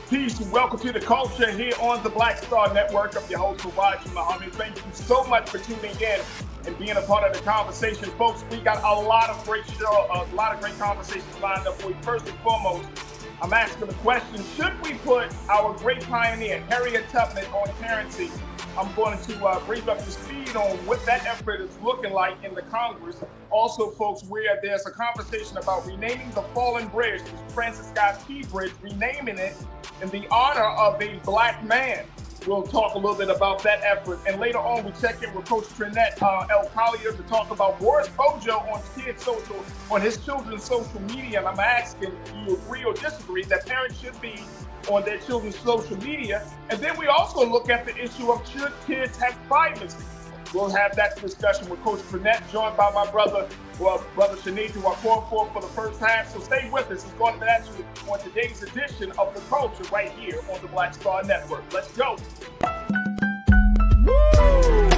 Peace and welcome to the culture here on the Black Star Network. I'm your host, Farajii. Thank you so much for tuning in and being a part of the conversation. Folks, we got a lot of great conversations lined up for you. First and foremost, I'm asking the question, should we put our great pioneer, Harriet Tubman, on parenting? I'm going to bring you up to speed on what that effort is looking like in the Congress. Also, folks, where there's a conversation about renaming the fallen bridge, Francis Scott Key Bridge, renaming it in the honor of a black man. We'll talk a little bit about that effort. And later on, we check in with Coach Trinette L. Collier to talk about Boris Bojo on his children's social media. And I'm asking, do you agree or disagree that parents should be on their children's social media? And then we also look at the issue of should kids have privacy? We'll have that discussion with Coach Trinette, joined by my brother Shaniju Wakorfor for the first half. So stay with us. It's going to be actually on today's edition of The Culture right here on the Black Star Network. Let's go. Woo!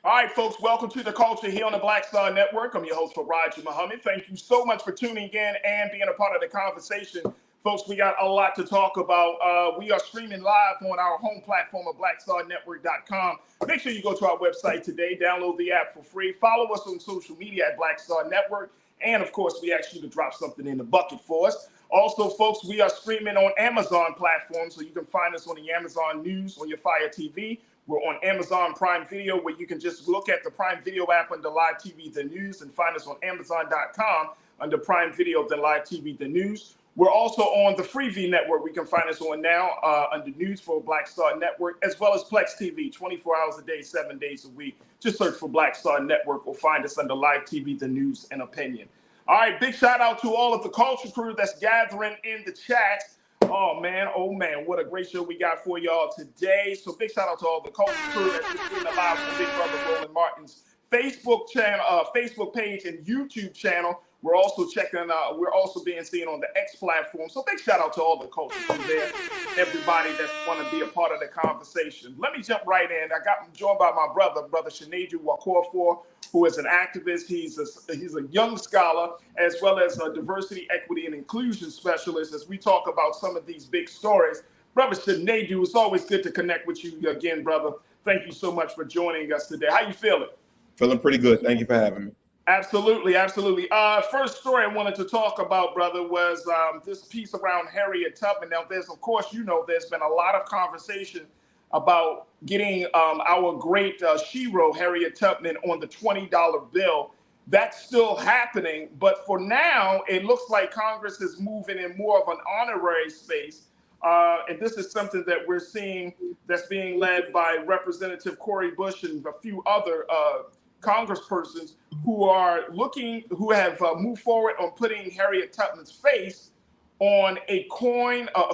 All right, folks, welcome to The Culture here on the Black Star Network. I'm your host, Farajii. Thank you so much for tuning in and being a part of the conversation. Folks, we got a lot to talk about. We are streaming live on our home platform of blackstarnetwork.com. Make sure you go to our website today, download the app for free. Follow us on social media at Black Star Network. And, of course, we ask you to drop something in the bucket for us. Also, folks, we are streaming on Amazon platforms, so you can find us on the Amazon News on your Fire TV. We're on Amazon Prime Video, where you can just look at the Prime Video app under Live TV The News and find us on Amazon.com under Prime Video The Live TV The News. We're also on the Freevee Network. We can find us on now under News for Black Star Network, as well as Plex TV, 24 hours a day, 7 days a week. Just search for Black Star Network or find us under Live TV The News and Opinion. All right, big shout out to all of the culture crew that's gathering in the chat. Oh man, what a great show we got for y'all today. So big shout out to all the culture crew that's just doing the live on Big Brother Roland Martin's Facebook channel, Facebook page and YouTube channel. We're also we're also being seen on the X platform. So big shout out to all the culture crew there, everybody that's want to be a part of the conversation. Let me jump right in. I'm joined by my brother Shaniju Wakorfor, who is an activist. He's a young scholar, as well as a diversity, equity, and inclusion specialist, as we talk about some of these big stories. Brother Shaniju, it's always good to connect with you again, brother. Thank you so much for joining us today. How you feeling? Feeling pretty good. Thank you for having me. Absolutely. First story I wanted to talk about, brother, was this piece around Harriet Tubman. Now, there's been a lot of conversation about getting our great hero, Harriet Tubman, on the $20 bill. That's still happening, but for now, it looks like Congress is moving in more of an honorary space. And this is something that we're seeing that's being led by Representative Cori Bush and a few other congresspersons who have moved forward on putting Harriet Tubman's face on a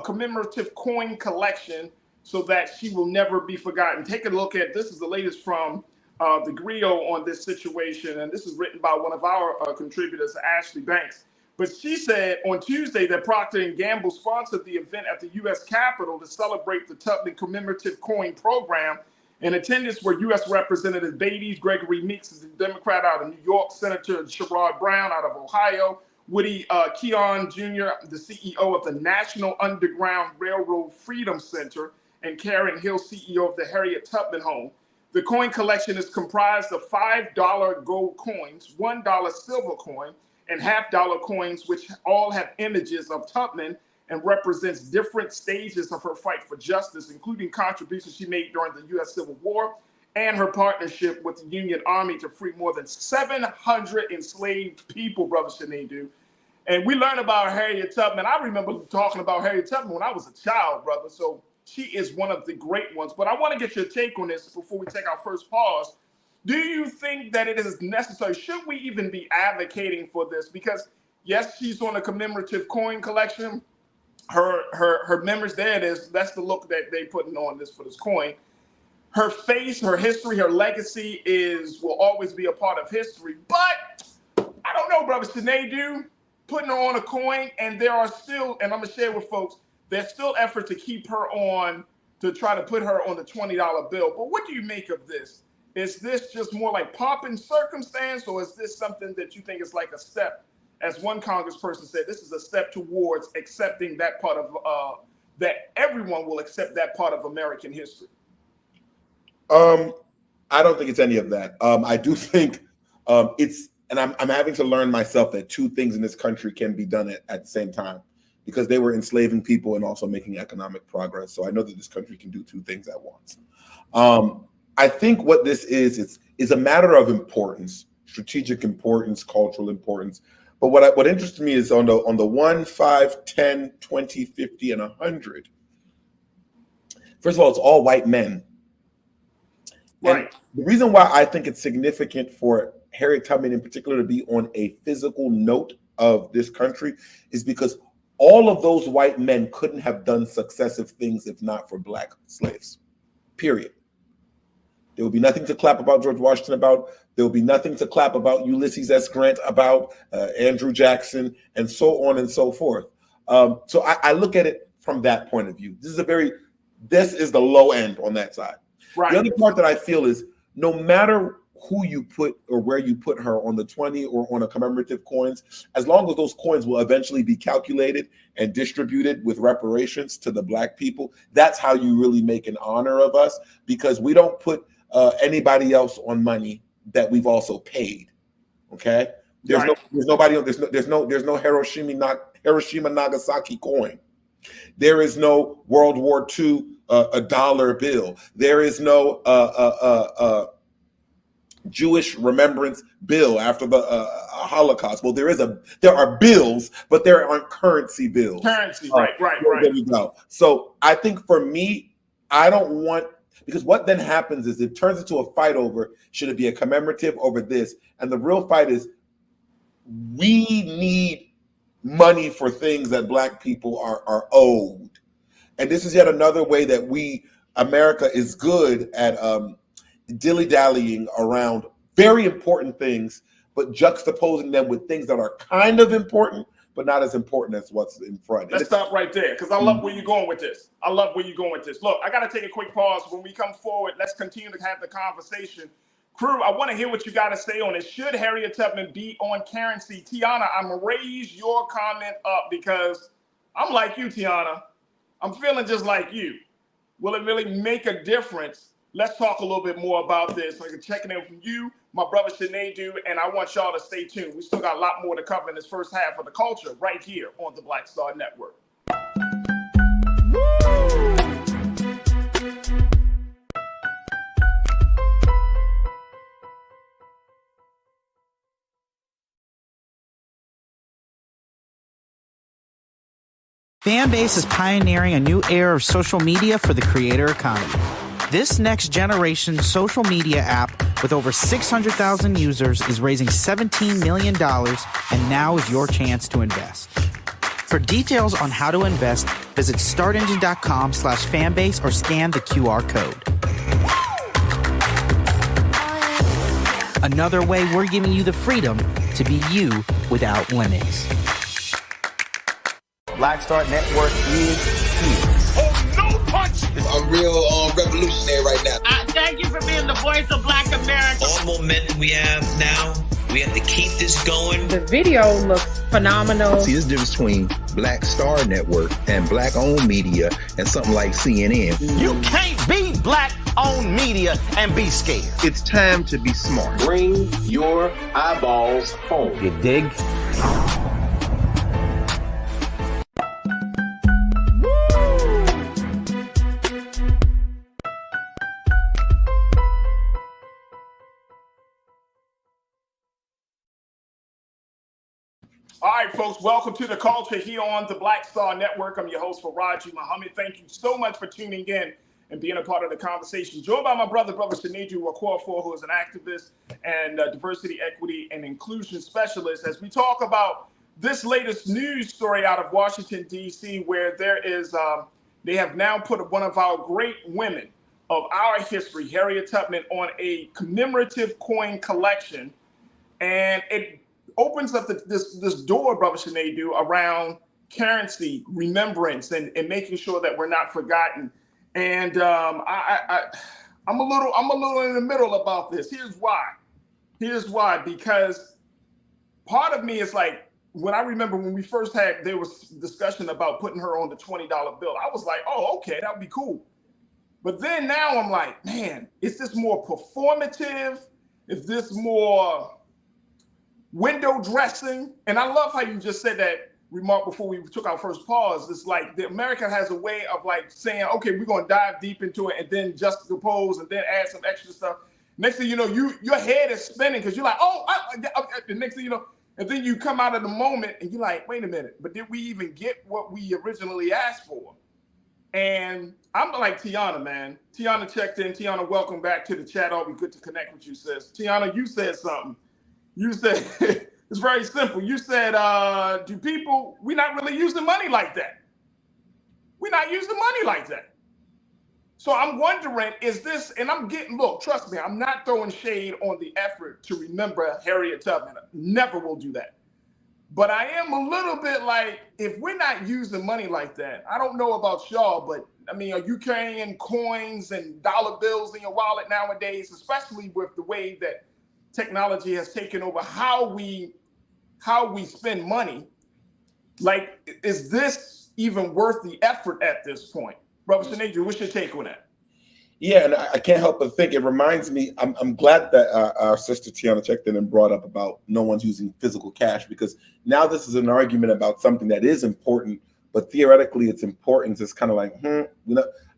commemorative coin collection so that she will never be forgotten. Take a look at this. Is the latest from the Griot on this situation, and this is written by one of our contributors, Ashley Banks. But she said on Tuesday that Procter & Gamble sponsored the event at the U.S. Capitol to celebrate the Tubman commemorative coin program. In attendance were U.S. Representative Beatty, Gregory Meeks, the Democrat out of New York, Senator Sherrod Brown out of Ohio, Woody Keon Jr., the CEO of the National Underground Railroad Freedom Center, and Karen Hill, CEO of the Harriet Tubman Home. The coin collection is comprised of $5 gold coins, $1 silver coin, and half-dollar coins, which all have images of Tubman and represents different stages of her fight for justice, including contributions she made during the U.S. Civil War and her partnership with the Union Army to free more than 700 enslaved people, Brother Shaniju. And we learned about Harriet Tubman. I remember talking about Harriet Tubman when I was a child, brother. So she is one of the great ones. But I want to get your take on this before we take our first pause. Do you think that it is necessary? Should we even be advocating for this? Because, yes, she's on a commemorative coin collection. Her memories, there it is. That's the look that they putting on this for this coin. Her face, her history, her legacy will always be a part of history. But I don't know, brother. Sinead putting her on a coin, and there are still, and I'm gonna share with folks, there's still effort to keep her on, to try to put her on the $20 bill. But what do you make of this? Is this just more like pomp and circumstance, or is this something that you think is like a step? As one congressperson said, this is a step towards accepting that part of, that everyone will accept that part of American history. I don't think it's any of that. I do think it's, and I'm having to learn myself that two things in this country can be done at the same time, because they were enslaving people and also making economic progress. So I know that this country can do two things at once. I think what this is a matter of importance, strategic importance, cultural importance. But what interests me is on the 1, 5, 10, 20, 50, and 100. First of all, it's all white men. Right. And the reason why I think it's significant for Harriet Tubman in particular to be on a physical note of this country is because all of those white men couldn't have done successive things if not for Black slaves, period. There will be nothing to clap about George Washington about. There will be nothing to clap about Ulysses S. Grant about, Andrew Jackson, and so on and so forth. So I look at it from that point of view. This is the low end on that side. Right. The other part that I feel is no matter who you put or where you put her on the 20 or on a commemorative coins, as long as those coins will eventually be calculated and distributed with reparations to the Black people, that's how you really make an honor of us, because we don't put anybody else on money that we've also paid. Okay, there's no Hiroshima Nagasaki coin. There is no World War II a dollar bill. There is no Jewish remembrance bill after the Holocaust. Well, there are bills, but there aren't currency bills. Right. There we go. So I think for me, I don't want, because what then happens is it turns into a fight over, should it be a commemorative over this? And the real fight is, we need money for things that Black people are owed. And this is yet another way that America is good at dilly-dallying around very important things, but juxtaposing them with things that are kind of important, but not as important as what's in front. Let's stop right there, because I love where you're going with this. Look, I got to take a quick pause. When we come forward, let's continue to have the conversation. Crew, I want to hear what you got to say on it. Should Harriet Tubman be on currency? Tiana, I'm going to raise your comment up because I'm like you, Tiana. I'm feeling just like you. Will it really make a difference? Let's talk a little bit more about this. So I can check it in from you, my brother Sinead, and I want y'all to stay tuned. We still got a lot more to cover in this first half of the culture right here on the Black Star Network. Fanbase is pioneering a new era of social media for the creator economy. This next generation social media app with over 600,000 users is raising $17 million, and now is your chance to invest. For details on how to invest, visit startengine.com/fanbase or scan the QR code. Another way we're giving you the freedom to be you without limits. Black Star Network is here. Oh, no punch! I'm real revolutionary right now. Thank you for being the voice of Black America. All momentum we have now, we have to keep this going. The video looks phenomenal. See, this difference between Black Star Network and Black-owned media and something like CNN. You can't be Black-owned media and be scared. It's time to be smart. Bring your eyeballs home. You dig? All right, folks, welcome to the culture here on the Black Star Network. I'm your host, Farajii Muhammad. Thank you so much for tuning in and being a part of the conversation. Joined by my brother Sinead Wakorfor, who is an activist and diversity, equity, and inclusion specialist, as we talk about this latest news story out of Washington, D.C., where there is, they have now put one of our great women of our history, Harriet Tubman, on a commemorative coin collection. And it opens up this door, Brother Sinedu, around currency, remembrance, and making sure that we're not forgotten. And I'm a little in the middle about this. Here's why. Because part of me is like, when I remember when we first there was discussion about putting her on the $20 bill, I was like, oh, okay, that would be cool. But then now I'm like, man, is this more performative? Is this more window dressing? And I love how you just said that remark before we took our first pause. It's like America has a way of like saying, okay, we're going to dive deep into it and then juxtapose and then add some extra stuff. Next thing you know, your head is spinning because you're like, oh, the next thing you know, and then you come out of the moment and you're like, wait a minute, but did we even get what we originally asked for? And I'm like Tiana, man. Tiana checked in. Tiana, welcome back to the chat. Always good to connect with you, sis. Tiana, you said something. You said, it's very simple. You said, we're not really using money like that. We're not using money like that. So I'm wondering, is this, and look, trust me, I'm not throwing shade on the effort to remember Harriet Tubman. Never will do that. But I am a little bit like, if we're not using money like that, I don't know about y'all, but I mean, are you carrying coins and dollar bills in your wallet nowadays, especially with the way that technology has taken over how we spend money? Like, is this even worth the effort at this point? Brother Sinedu, what's your take on that? Yeah, and I can't help but think it reminds me. I'm glad that our sister Tiana checked in and brought up about no one's using physical cash, because now this is an argument about something that is important, but theoretically its importance is kind of like,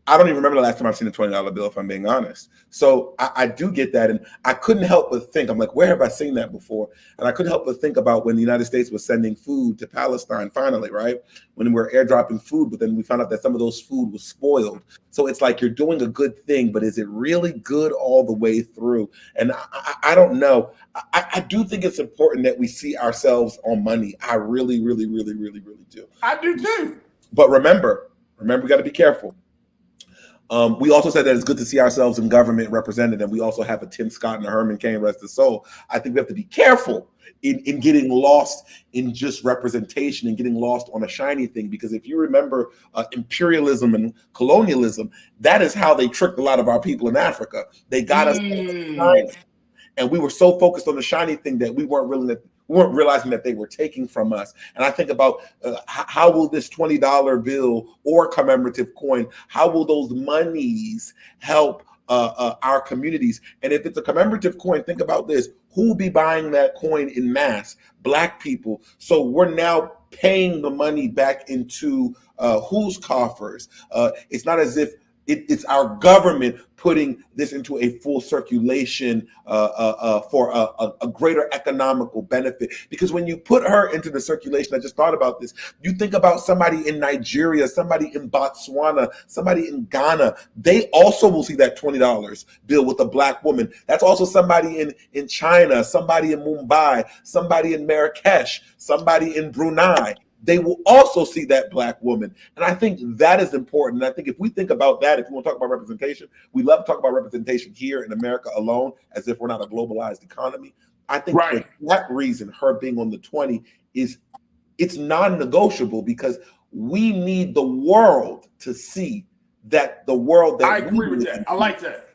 I don't even remember the last time I've seen a $20 bill, if I'm being honest. So I do get that. And I couldn't help but think, I'm like, where have I seen that before? And I couldn't help but think about when the United States was sending food to Palestine, finally, right? When we were airdropping food, but then we found out that some of those food was spoiled. So it's like, you're doing a good thing, but is it really good all the way through? And I don't know. I do think it's important that we see ourselves on money. I really, really, really, really, really do. I do too. But remember, we got to be careful. We also said that it's good to see ourselves in government represented, and we also have a Tim Scott and a Herman Cain, rest his soul. I think we have to be careful in getting lost in just representation and getting lost on a shiny thing, because if you remember imperialism and colonialism, that is how they tricked a lot of our people in Africa. They got us, and we were so focused on the shiny thing that we weren't realizing that they were taking from us. And I think about how will this $20 bill or commemorative coin, how will those monies help our communities? And if it's a commemorative coin, think about this: who will be buying that coin in mass? Black people. So we're now paying the money back into whose coffers? It's not as if it's our government putting this into a full circulation for a greater economical benefit. Because when you put her into the circulation, I just thought about this, you think about somebody in Nigeria, somebody in Botswana, somebody in Ghana, they also will see that $20 bill with a Black woman. That's also somebody in China, somebody in Mumbai, somebody in Marrakesh, somebody in Brunei. They will also see that Black woman. And I think that is important. And I think if we think about that, if we want to talk about representation, we love to talk about representation here in America alone, as if we're not a globalized economy. I think for that reason, her being on the 20 it's non-negotiable, because we need the world to see that the world that I agree with that. I like that.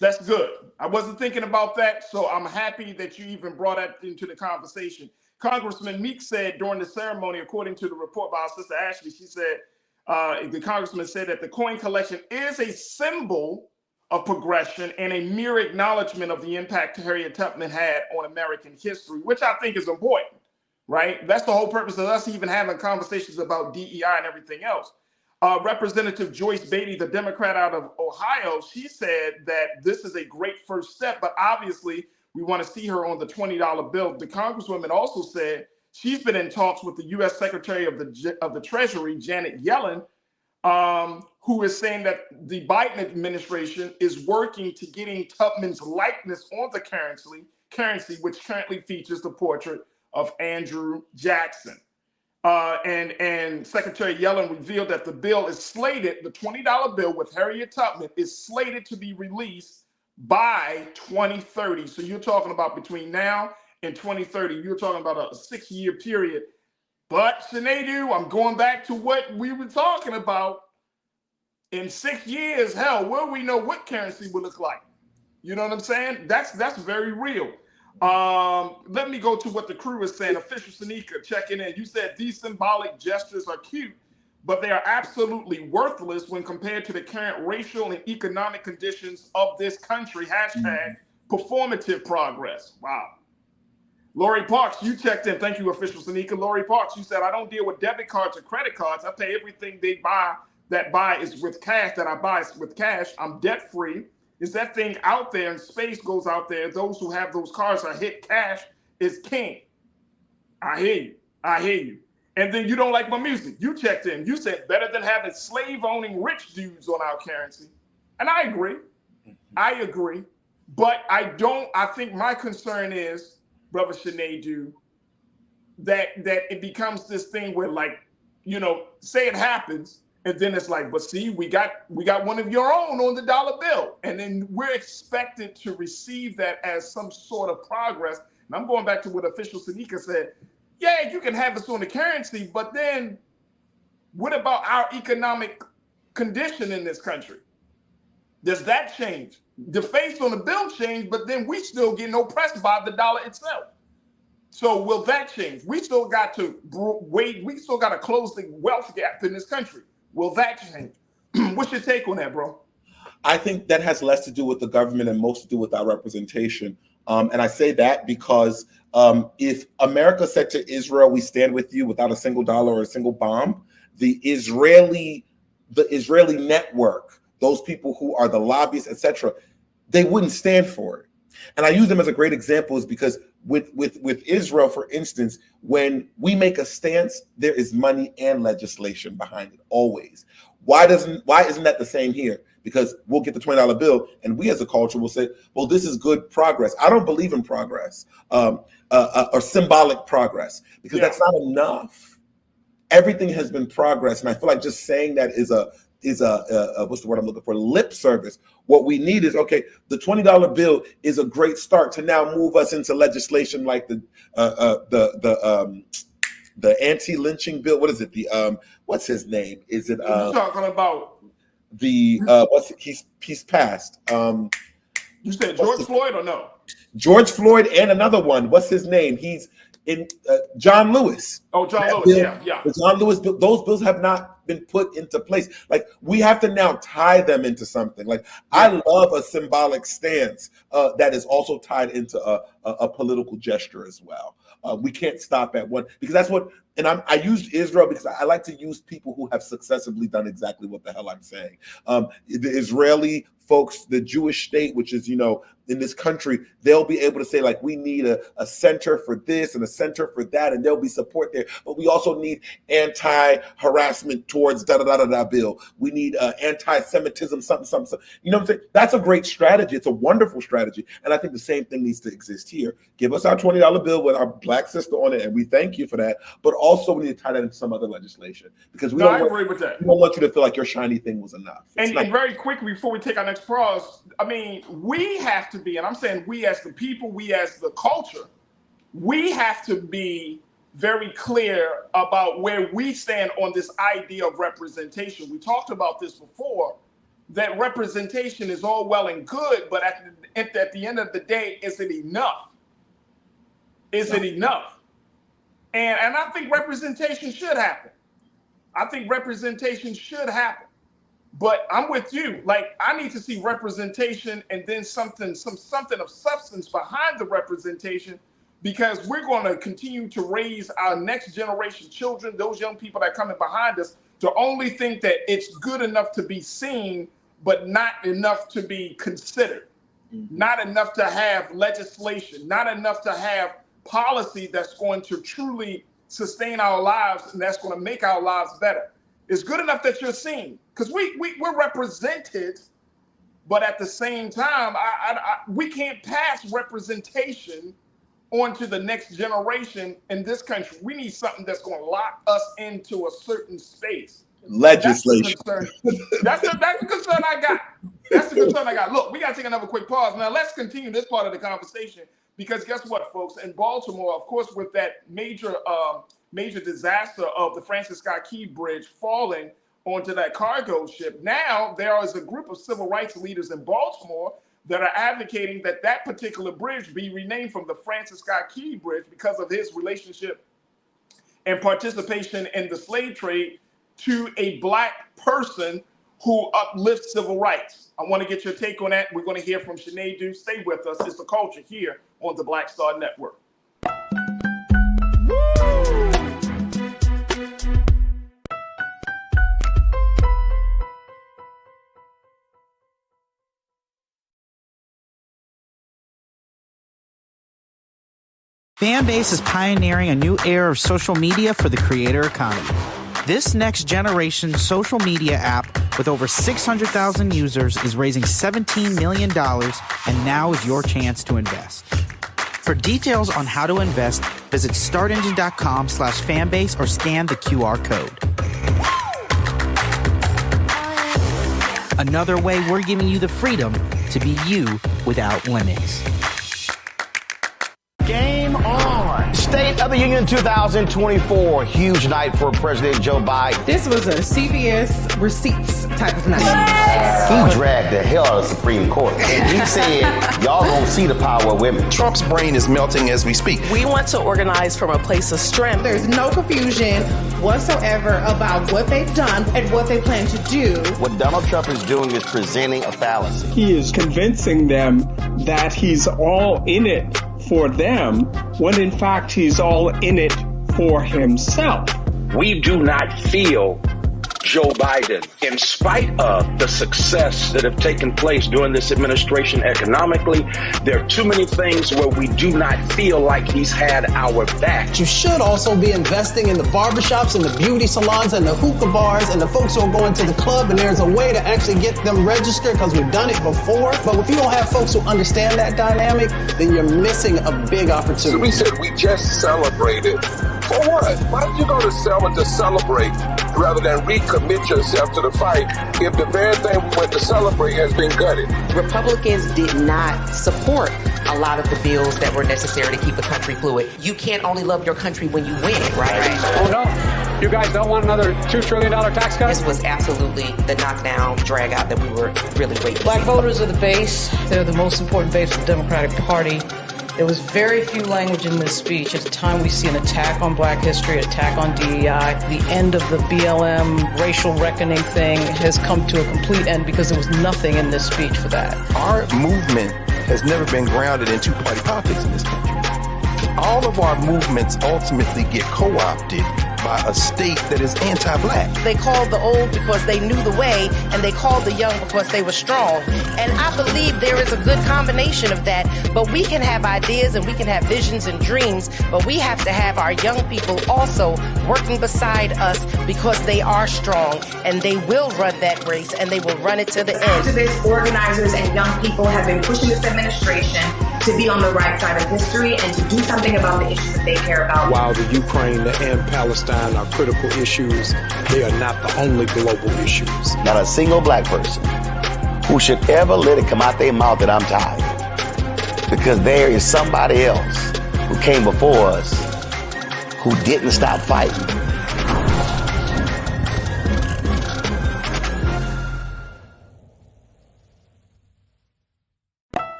That's good. I wasn't thinking about that, so I'm happy that you even brought that into the conversation. Congressman Meek said during the ceremony, according to the report by our sister Ashley, she said, the congressman said that the coin collection is a symbol of progression and a mere acknowledgement of the impact Harriet Tubman had on American history, which I think is important, right? That's the whole purpose of us even having conversations about DEI and everything else. Representative Joyce Beatty, the Democrat out of Ohio, she said that this is a great first step, but obviously we want to see her on the $20 bill. The Congresswoman also said she's been in talks with the U.S. Secretary of the Treasury, Janet Yellen, who is saying that the Biden administration is working to getting Tubman's likeness on the currency, which currently features the portrait of Andrew Jackson. And Secretary Yellen revealed that the bill is slated, the $20 bill with Harriet Tubman is slated to be released by 2030. So you're talking about between now in 2030. You're talking about a 6-year period. But Sinedu, I'm going back to what we were talking about. In 6 years, hell, will we know what currency will look like? You know what I'm saying? That's very real. Let me go to what the crew is saying. Official Sanika checking in. You said these symbolic gestures are cute, but they are absolutely worthless when compared to the current racial and economic conditions of this country. Hashtag performative progress. Wow. Lori Parks, you checked in. Thank you, Official Sanika. Lori Parks, you said, I don't deal with debit cards or credit cards. I pay everything they buy is with cash, that I buy is with cash. I'm debt free. Is that thing out there and space goes out there? Those who have those cards are hit cash is king. I hear you. I hear you. And then you don't like my music. You checked in. You said better than having slave-owning rich dudes on our currency. And I agree. I agree. But I think my concern is, Brother Sinedu, that it becomes this thing where, like, you know, say it happens, and then it's like, but see, we got one of your own on the dollar bill. And then we're expected to receive that as some sort of progress. And I'm going back to what Official Sanika said. Yeah, you can have us on the currency, but then what about our economic condition in this country? Does that change? The face on the bill changed, but then we still getting oppressed by the dollar itself. So will that change? We still got to wait. We still got to close the wealth gap in this country. Will that change? What's your take on that, bro? I think that has less to do with the government and most to do with our representation. And I say that because if America said to Israel, we stand with you without a single dollar or a single bomb, the Israeli network, those people who are the lobbyists, etc., they wouldn't stand for it. And I use them as a great example is because with Israel, for instance, when we make a stance, there is money and legislation behind it always. Why isn't that the same here? Because we'll get the $20 bill and we as a culture will say, well, this is good progress. I don't believe in progress or symbolic progress because that's not enough. Everything has been progress. And I feel like just saying that is a what's the word I'm looking for? Lip service. What we need is, okay, the $20 bill is a great start to now move us into legislation like the anti-lynching bill. What is it? What's his name? Is it you're talking about the he's passed. You said George Floyd or no? George Floyd and another one. What's his name? He's in John Lewis. Oh, John Lewis. Bill, yeah. The John Lewis bill, those bills have not been put into place. Like we have to now tie them into something. Like I love a symbolic stance that is also tied into a political gesture as well. We can't stop at one because that's what. And I used Israel because I like to use people who have successively done exactly what the hell I'm saying. The Israeli folks, the Jewish state, which is, in this country, they'll be able to say, like, we need a center for this and a center for that, and there'll be support there. But we also need anti-harassment towards da-da-da-da-da bill. We need anti-Semitism, something. You know what I'm saying? That's a great strategy. It's a wonderful strategy. And I think the same thing needs to exist here. Give us our $20 bill with our black sister on it, and we thank you for that. But also we need to tie that into some other legislation because I agree with that. We don't want you to feel like your shiny thing was enough. And very quickly before we take our next pause, I mean, we have to be, and I'm saying we as the people, we as the culture, we have to be very clear about where we stand on this idea of representation. We talked about this before, that representation is all well and good, but at the end of the day, is it enough? Is it enough? And I think representation should happen. I think representation should happen. But I'm with you. Like, I need to see representation and then something of substance behind the representation, because we're going to continue to raise our next generation children, those young people that are coming behind us, to only think that it's good enough to be seen, but not enough to be considered, not enough to have legislation, not enough to have policy that's going to truly sustain our lives and that's going to make our lives better. It's good enough that you're seen because we're represented, but at the same time, we can't pass representation onto the next generation in this country. We need something that's going to lock us into a certain space. Legislation. That's the concern I got. That's the concern I got. Look, we got to take another quick pause. Now, let's continue this part of the conversation. Because guess what, folks? In Baltimore, of course, with that major disaster of the Francis Scott Key Bridge falling onto that cargo ship, now there is a group of civil rights leaders in Baltimore that are advocating that that particular bridge be renamed from the Francis Scott Key Bridge because of his relationship and participation in the slave trade to a Black person who uplifts civil rights. I want to get your take on that. We're going to hear from Sinead. Stay with us. It's The Culture here on the Black Star Network. Fanbase is pioneering a new era of social media for the creator economy. This next generation social media app with over 600,000 users is raising $17 million, and now is your chance to invest. For details on how to invest, visit startengine.com/fanbase or scan the QR code. Another way we're giving you the freedom to be you without limits. Game on. State of the Union 2024. Huge night for President Joe Biden. This was a CVS receipts type of night. He dragged the hell out of the Supreme Court. And he said, y'all gonna see the power of women. Trump's brain is melting as we speak. We want to organize from a place of strength. There's no confusion whatsoever about what they've done and what they plan to do. What Donald Trump is doing is presenting a fallacy. He is convincing them that he's all in it for them, when in fact he's all in it for himself. We do not feel Joe Biden, in spite of the success that have taken place during this administration economically. There are too many things where we do not feel like he's had our back. You should also be investing in the barbershops and the beauty salons and the hookah bars and the folks who are going to the club, and there's a way to actually get them registered because we've done it before. But if you don't have folks who understand that dynamic, then you're missing a big opportunity. So we said we just celebrated. For what? Why did you go to Selma to celebrate rather than recommit yourself to the fight if the very thing we went to celebrate has been gutted? Republicans did not support a lot of the bills that were necessary to keep the country fluid. You can't only love your country when you win, right? Oh no, you guys don't want another $2 trillion tax cut? This was absolutely the knockdown, drag out that we were really waiting. Black voters are the base. They're the most important base of the Democratic Party. There was very few language in this speech. At the time, we see an attack on Black history, attack on DEI. The end of the BLM racial reckoning thing has come to a complete end because there was nothing in this speech for that. Our movement has never been grounded in two-party politics in this country. All of our movements ultimately get co-opted by a state that is anti-Black. They called the old because they knew the way, and they called the young because they were strong. And I believe there is a good combination of that, but we can have ideas and we can have visions and dreams, but we have to have our young people also working beside us because they are strong, and they will run that race, and they will run it to the end. Activists, organizers, and young people have been pushing this administration to be on the right side of history and to do something about the issues that they care about. While the Ukraine and Palestine are critical issues, they are not the only global issues. Not a single Black person who should ever let it come out their mouth that I'm tired. Because there is somebody else who came before us who didn't stop fighting.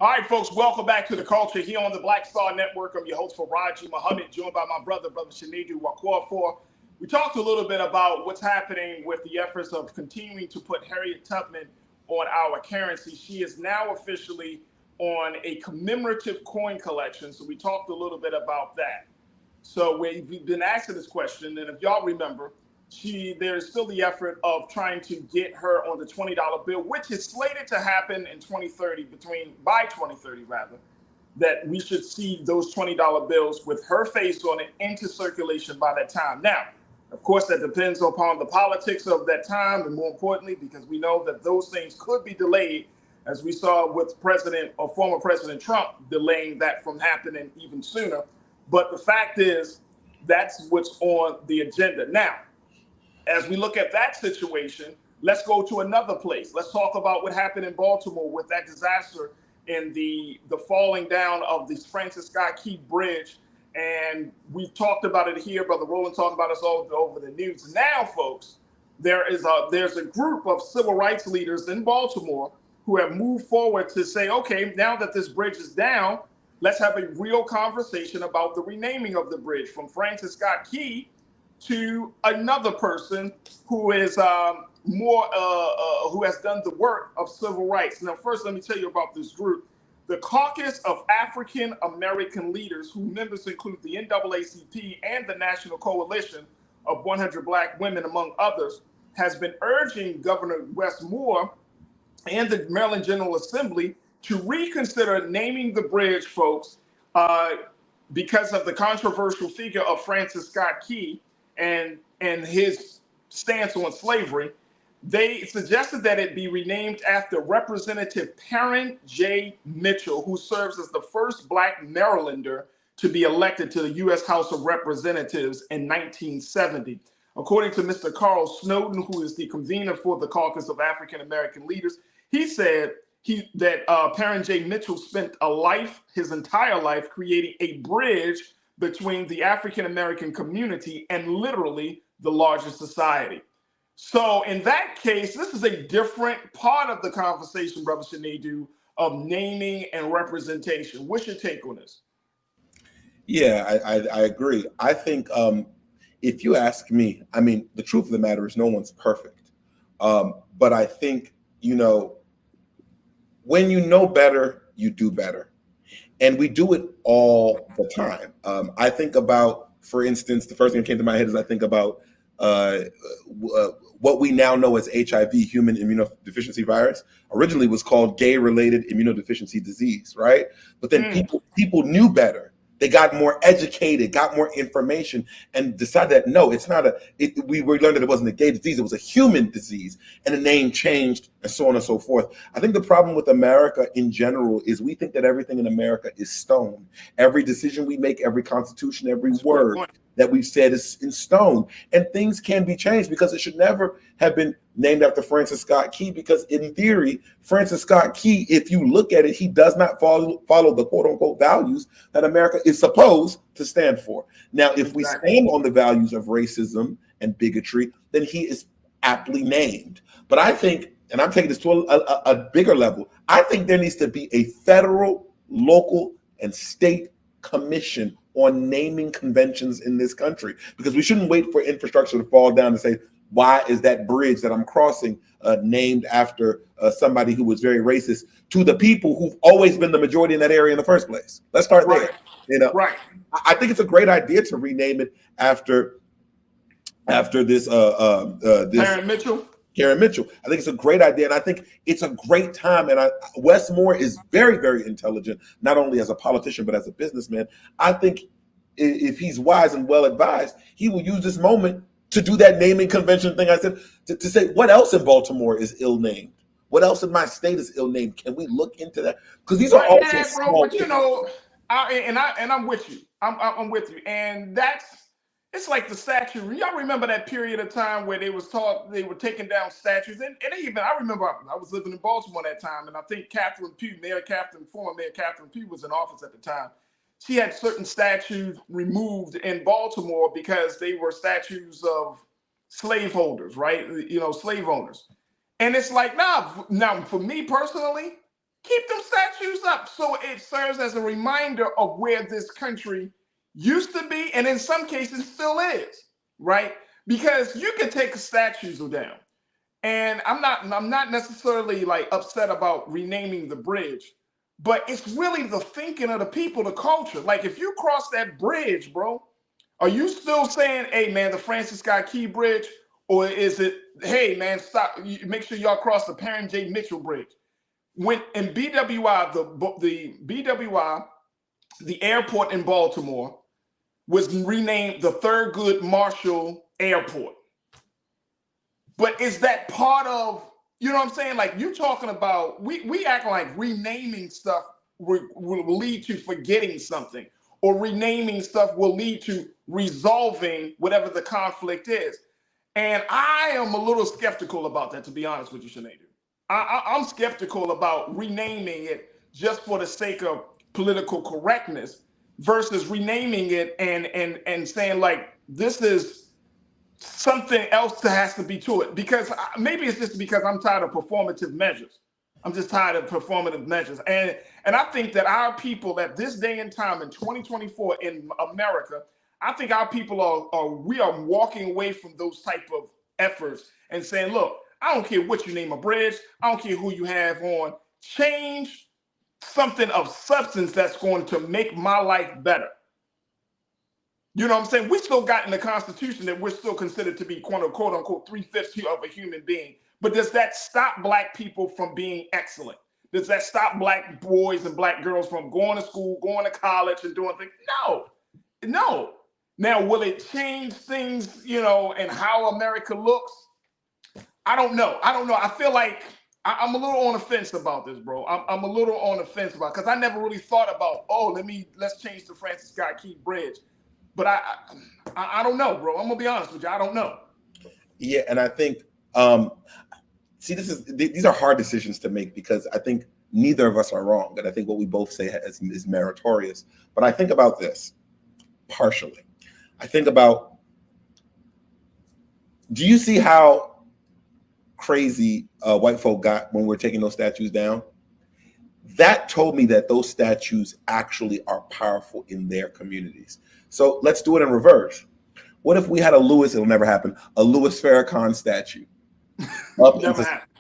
All right, folks, welcome back to The Culture here on the Black Star Network. I'm your host, Farajii Muhammad, joined by my brother Sinead Wakwafor. We talked a little bit about what's happening with the efforts of continuing to put Harriet Tubman on our currency. She is now officially on a commemorative coin collection, so we talked a little bit about that. So we've been asking this question, and if y'all remember, there's still the effort of trying to get her on the $20 bill, which is slated to happen in 2030, by 2030 rather, that we should see those $20 bills with her face on it into circulation by that time. Now, of course, that depends upon the politics of that time, and more importantly, because we know that those things could be delayed, as we saw with former President Trump delaying that from happening even sooner. But the fact is, that's what's on the agenda. Now, as we look at that situation, let's go to another place. Let's talk about what happened in Baltimore with that disaster in the falling down of the Francis Scott Key Bridge. And we've talked about it here. Brother Roland talked about us all over the news. Now, folks, there's a group of civil rights leaders in Baltimore who have moved forward to say, okay, now that this bridge is down, let's have a real conversation about the renaming of the bridge from Francis Scott Key to another person who is who has done the work of civil rights. Now, first, let me tell you about this group. The Caucus of African American Leaders, whose members include the NAACP and the National Coalition of 100 Black Women, among others, has been urging Governor Wes Moore and the Maryland General Assembly to reconsider naming the bridge, folks, because of the controversial figure of Francis Scott Key and his stance on slavery. They suggested that it be renamed after Representative Farajii J. Mitchell, who serves as the first Black Marylander to be elected to the U.S. House of Representatives in 1970. According to Mr. Carl Snowden, who is the convener for the Caucus of African American Leaders, he said that Farajii J. Mitchell spent his entire life, creating a bridge between the African American community and literally the larger society. So in that case, this is a different part of the conversation, Brother Shanedu, of naming and representation. What's your take on this? Yeah, I agree. I think if you ask me, I mean, the truth of the matter is no one's perfect. But I think, when you know better, you do better. And we do it all the time. I think about, for instance, the first thing that came to my head is I think about what we now know as HIV, human immunodeficiency virus, originally was called gay-related immunodeficiency disease, right? But then people knew better. They got more educated, got more information, and decided that no, it's not we learned that it wasn't a gay disease, it was a human disease, and the name changed, and so on and so forth. I think the problem with America in general is we think that everything in America is stone. Every decision we make, every constitution, every word that we've said is in stone, and things can be changed because it should never have been named after Francis Scott Key, because in theory, Francis Scott Key, if you look at it, he does not follow the quote unquote values that America is supposed to stand for. Now, if we stand on the values of racism and bigotry, then he is aptly named. But I think, and I'm taking this to a bigger level, I think there needs to be a federal, local, and state commission on naming conventions in this country, because we shouldn't wait for infrastructure to fall down and say, why is that bridge that I'm crossing named after somebody who was very racist to the people who've always been the majority in that area in the first place? Let's start there. Right. I think it's a great idea to rename it after this Karen Mitchell. Karen Mitchell. I think it's a great idea, and I think it's a great time. And Wes Moore is very, very intelligent, not only as a politician but as a businessman. I think if he's wise and well advised, he will use this moment to do that naming convention thing I said, to say what else in Baltimore is ill named, what else in my state is ill named. Can we look into that? Because these are all small. But I'm with you. I'm with you, and it's like the statue. Y'all remember that period of time where they were taking down statues, and even I remember I was living in Baltimore at that time, and I think former Mayor Catherine Pugh was in office at the time. She had certain statues removed in Baltimore because they were statues of slaveholders, right? Slave owners. And it's like, now for me personally, keep them statues up so it serves as a reminder of where this country used to be, and in some cases still is, right? Because you can take statues down. And I'm not necessarily like upset about renaming the bridge, but it's really the thinking of the people, the culture. Like if you cross that bridge, bro, are you still saying, hey man, the Francis Scott Key Bridge? Or is it, hey man, stop, make sure y'all cross the Farajii J. Mitchell Bridge? When in BWI, the BWI, the airport in Baltimore was renamed the Thurgood Marshall Airport. But is that part of, you know what I'm saying? Like you talking about, we act like renaming stuff will lead to forgetting something. or renaming stuff will lead to resolving whatever the conflict is. And I am a little skeptical about that, to be honest with you, Sinead. I'm skeptical about renaming it just for the sake of political correctness versus renaming it and saying like this is something else that has to be to it. Because maybe it's just because I'm tired of performative measures. I'm just tired of performative measures. And I think that our people at this day and time in 2024 in America, I think our people we are walking away from those type of efforts and saying, look, I don't care what you name a bridge. I don't care who you have on. Change something of substance that's going to make my life better. You know what I'm saying? We still got in the Constitution that we're still considered to be quote unquote 3/5 of a human being. But does that stop Black people from being excellent? Does that stop Black boys and Black girls from going to school, going to college and doing things? No. Now, will it change things, and how America looks? I don't know. I feel like I'm a little on the fence about this, bro. I'm a little on the fence about it because I never really thought about, let's change the Francis Scott Key Bridge. But I don't know, bro. I'm gonna be honest with you. I don't know. Yeah, and I think these are hard decisions to make because I think neither of us are wrong, and I think what we both say is meritorious. But I think about this partially. I think about, do you see how crazy white folk got when we're taking those statues down? That told me that those statues actually are powerful in their communities. So let's do it in reverse. What if we had it'll never happen, a Louis Farrakhan statue?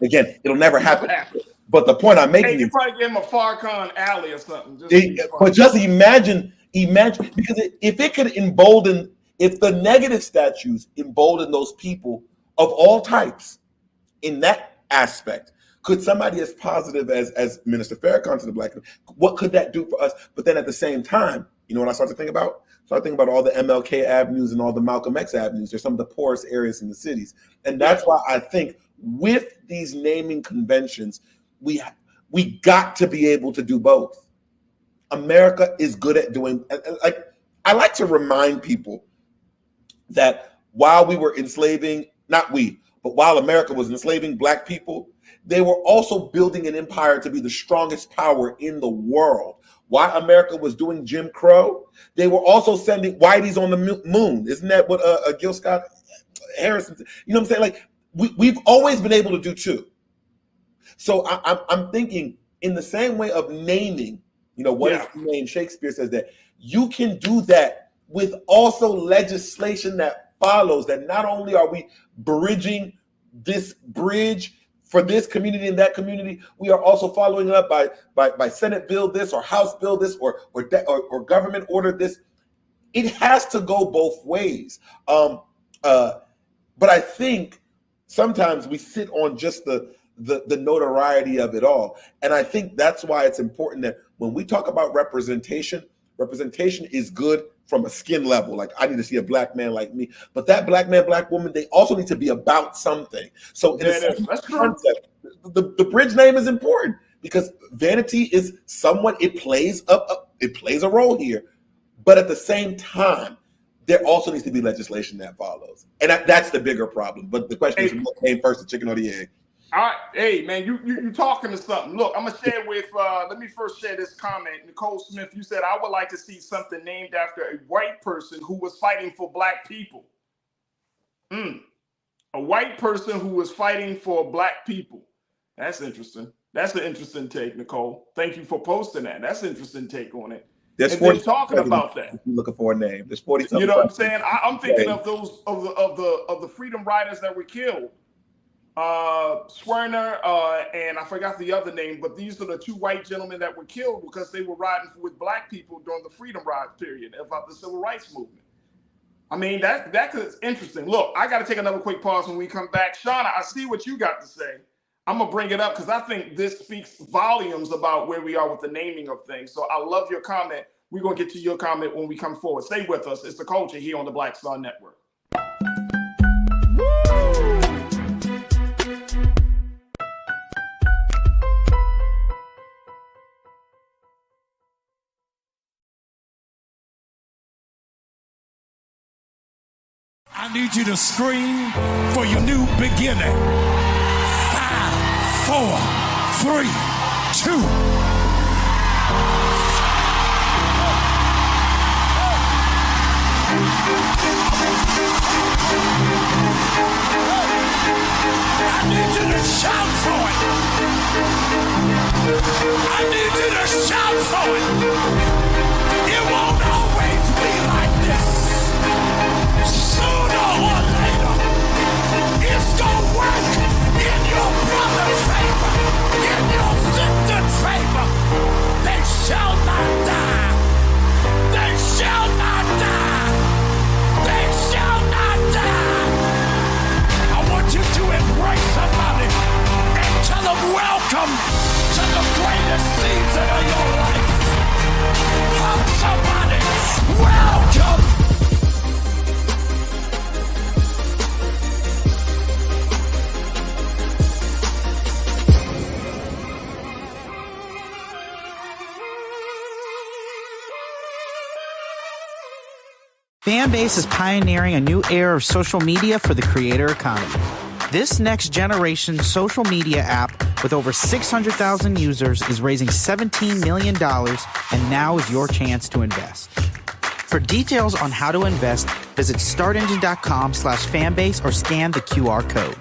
Again, it'll never happen. But the point I'm making is, you probably give him a Farrakhan alley or something. But just imagine, because if it could embolden, if the negative statues embolden those people of all types in that aspect, could somebody as positive as Minister Farrakhan to the Black community, what could that do for us? But then at the same time, you know what I start to think about? So I think about all the MLK avenues and all the Malcolm X avenues. They're some of the poorest areas in the cities. And that's why I think with these naming conventions, we got to be able to do both. America is good at doing, I like to remind people that while we were enslaving, not we, but while America was enslaving Black people, they were also building an empire to be the strongest power in the world. While America was doing Jim Crow, they were also sending whiteys on the moon. Isn't that what Gil Scott Harrison said? You know what I'm saying? Like, we've always been able to do two. So I'm thinking in the same way of naming, what is the name? Shakespeare says that you can do that with also legislation that follows, that not only are we bridging this bridge for this community and that community, we are also following it up by Senate bill this or House bill this or government order this. It has to go both ways. But I think sometimes we sit on just the notoriety of it all. And I think that's why it's important that when we talk about representation is good from a skin level. Like, I need to see a Black man like me, but that Black man, Black woman, they also need to be about something. So in a concept, the bridge name is important because vanity is somewhat, it plays a role here, but at the same time, there also needs to be legislation that follows. And that's the bigger problem. But the question is, what came first, the chicken or the egg? All right, hey man, you talking to something. Look, I'm gonna share with. Let me first share this comment. Nicole Smith, you said I would like to see something named after a white person who was fighting for Black people. A white person who was fighting for Black people. That's interesting. That's an interesting take, Nicole. Thank you for posting that. That's an interesting take on it. There's and then talking about that. You're looking for a name. There's 40. You know what I'm saying? I'm thinking of those of the freedom riders that were killed. Swerner and I forgot the other name, but these are the two white gentlemen that were killed because they were riding with Black people during the freedom ride period about the civil rights movement. I mean, that is interesting. Look, I got to take another quick pause when we come back. Shauna, I see what you got to say. I'm gonna bring it up because I think this speaks volumes about where we are with the naming of things. So I love your comment. We're gonna get to your comment when we come forward. Stay with us. It's The Culture here on the Black Star Network. I need you to scream for your new beginning. 5, 4, 3, 2. I need you to shout for it. I need you to shout for it. It won't always be like this. Sooner or later, it's gonna work in your brother's favor, in your sister's favor. They shall not die. They shall not die. They shall not die. I want you to embrace somebody and tell them welcome to the greatest season of your life. Hug somebody, welcome. Fanbase is pioneering a new era of social media for the creator economy. This next generation social media app with over 600,000 users is raising $17 million, and now is your chance to invest. For details on how to invest, visit startengine.com/fanbase or scan the QR code.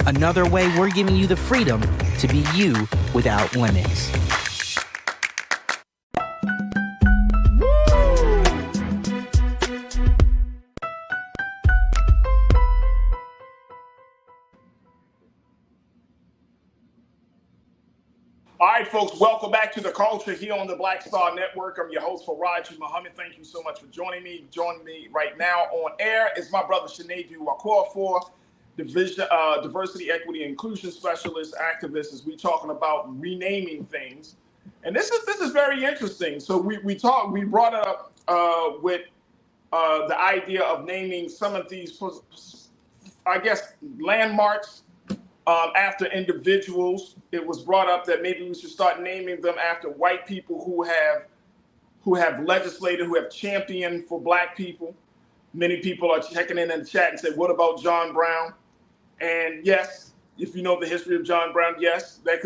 Another way we're giving you the freedom to be you without limits. All right, folks, welcome back to The Culture here on the Black Star Network. I'm your host, Farajii Muhammad. Thank you so much for joining me. Joining me right now on air is my brother, Sinedu Wakorafor, Diversity, Equity, and Inclusion Specialist, activist, as we talking about renaming things. And this is very interesting. So we brought it up with the idea of naming some of these, I guess, landmarks after individuals. It was brought up that maybe we should start naming them after white people who have legislated, who have championed for black people. Many people are checking in the chat and say, what about John Brown? And yes, if you know the history of John Brown, yes, that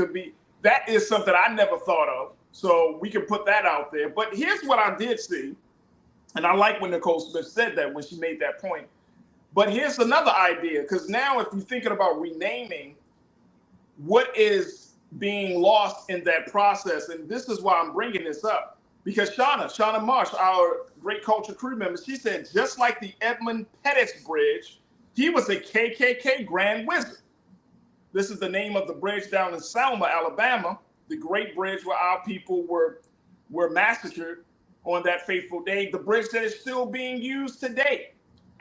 is something I never thought of. So we can put that out there. But here's what I did see. And I like when Nicole Smith said that when she made that point. But here's another idea, because now if you're thinking about renaming, what is being lost in that process? And this is why I'm bringing this up, because Shauna Marsh, our great culture crew member, she said, just like the Edmund Pettus Bridge, he was a KKK Grand Wizard. This is the name of the bridge down in Selma, Alabama, the great bridge where our people were massacred on that fateful day, the bridge that is still being used today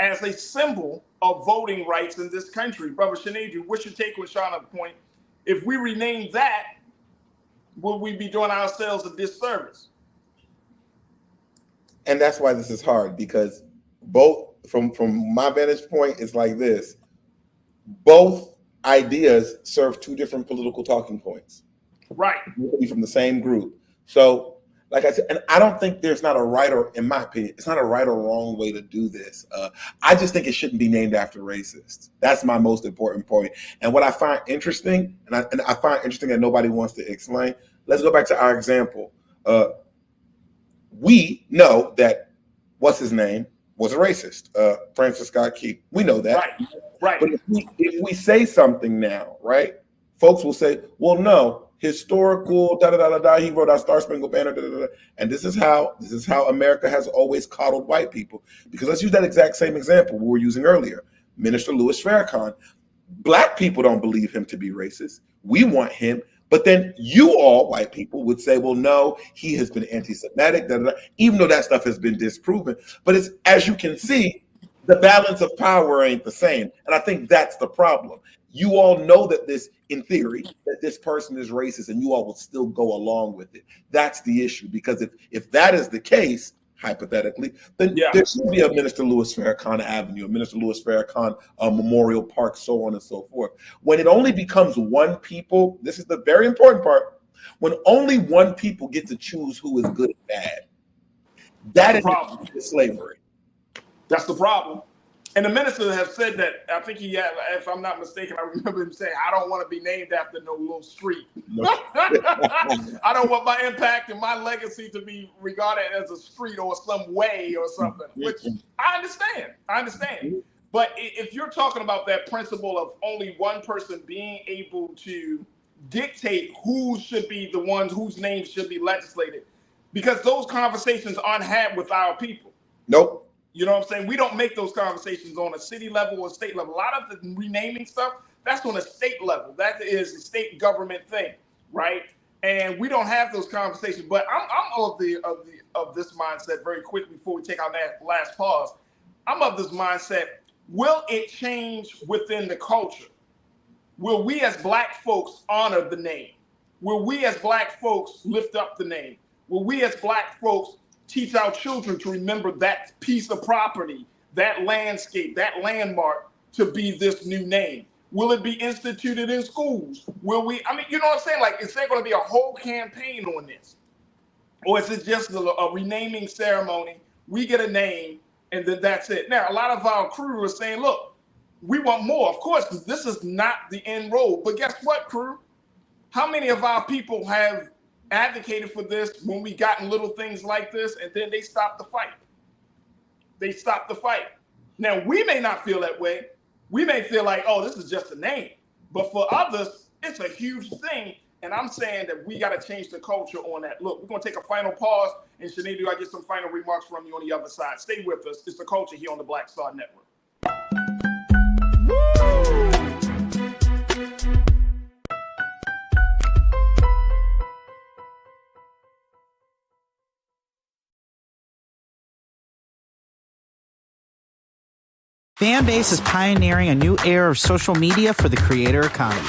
as a symbol of voting rights in this country. Brother Sinedu, what's your take on Shauna's point? If we rename that, will we be doing ourselves a disservice? And that's why this is hard, because both, from my vantage point, it's like this. Both ideas serve two different political talking points. Right. From the same group. So, like I said, and I don't think there's not a right or, in my opinion, it's not a right or wrong way to do this. I just think it shouldn't be named after racists. That's my most important point. And what I find interesting, and I find interesting that nobody wants to explain, let's go back to our example. We know that, what's his name, was a racist, Francis Scott Key. We know that. Right. But if we say something now, right, folks will say, well, no, historical, he wrote our Star Spangled Banner, and this is how America has always coddled white people. Because let's use that exact same example we were using earlier. Minister Louis Farrakhan. Black people don't believe him to be racist. We want him, but then you all white people would say, well, no, he has been anti-Semitic, even though that stuff has been disproven. But it's, as you can see, the balance of power ain't the same. And I think that's the problem. You all know that this, in theory, that this person is racist, and you all will still go along with it. That's the issue, because if that is the case, hypothetically, then there should be a Minister Louis Farrakhan Avenue, a Minister Louis Farrakhan Memorial Park, so on and so forth. When it only becomes one people, this is the very important part, when only one people get to choose who is good and bad, That That's the problem. is slavery. That's the problem. And the minister has said that, I think he had, if I'm not mistaken, I remember him saying, I don't want to be named after no little street. No. I don't want my impact and my legacy to be regarded as a street or some way or something, which I understand. But if you're talking about that principle of only one person being able to dictate who should be the ones whose names should be legislated, because those conversations aren't had with our people. Nope. You know what I'm saying? We don't make those conversations on a city level or state level. A lot of the renaming stuff, that's on a state level. That is a state government thing, right? And we don't have those conversations. But I'm of this mindset very quickly before we take our last pause. I'm of this mindset. Will it change within the culture? Will we as Black folks honor the name? Will we as Black folks lift up the name? Will we as Black folks teach our children to remember that piece of property, that landscape, that landmark to be this new name? Will it be instituted in schools? Will we, I mean, you know what I'm saying? Like, is there going to be a whole campaign on this? Or is it just a renaming ceremony? We get a name and then that's it. Now, a lot of our crew are saying, look, we want more. Of course, this is not the end road. But guess what, crew? How many of our people have advocated for this when we gotten little things like this and then they stopped the fight? They stopped the fight. Now, we may not feel that way. We may feel like, oh, this is just a name. But for others, it's a huge thing. And I'm saying that we got to change the culture on that. Look, we're going to take a final pause. And Sinead, do I get some final remarks from you on the other side? Stay with us. It's the culture here on the Black Star Network. Fanbase is pioneering a new era of social media for the creator economy.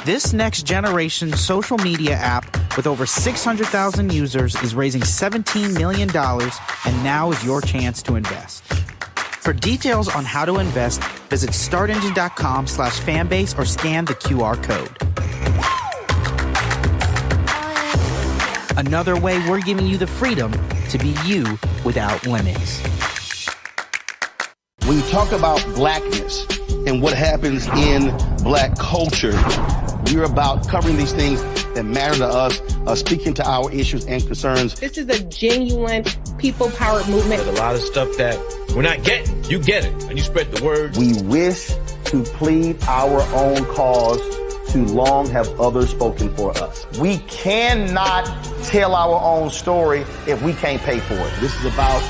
This next generation social media app with over 600,000 users is raising $17 million, and now is your chance to invest. For details on how to invest, visit startengine.com/fanbase or scan the QR code. Another way we're giving you the freedom to be you without limits. When you talk about blackness and what happens in Black culture, we're about covering these things that matter to us, speaking to our issues and concerns. This is a genuine people-powered movement. There's a lot of stuff that we're not getting. You get it, and you spread the word. We wish to plead our own cause. Too long have others spoken for us. We cannot tell our own story if we can't pay for it. This is about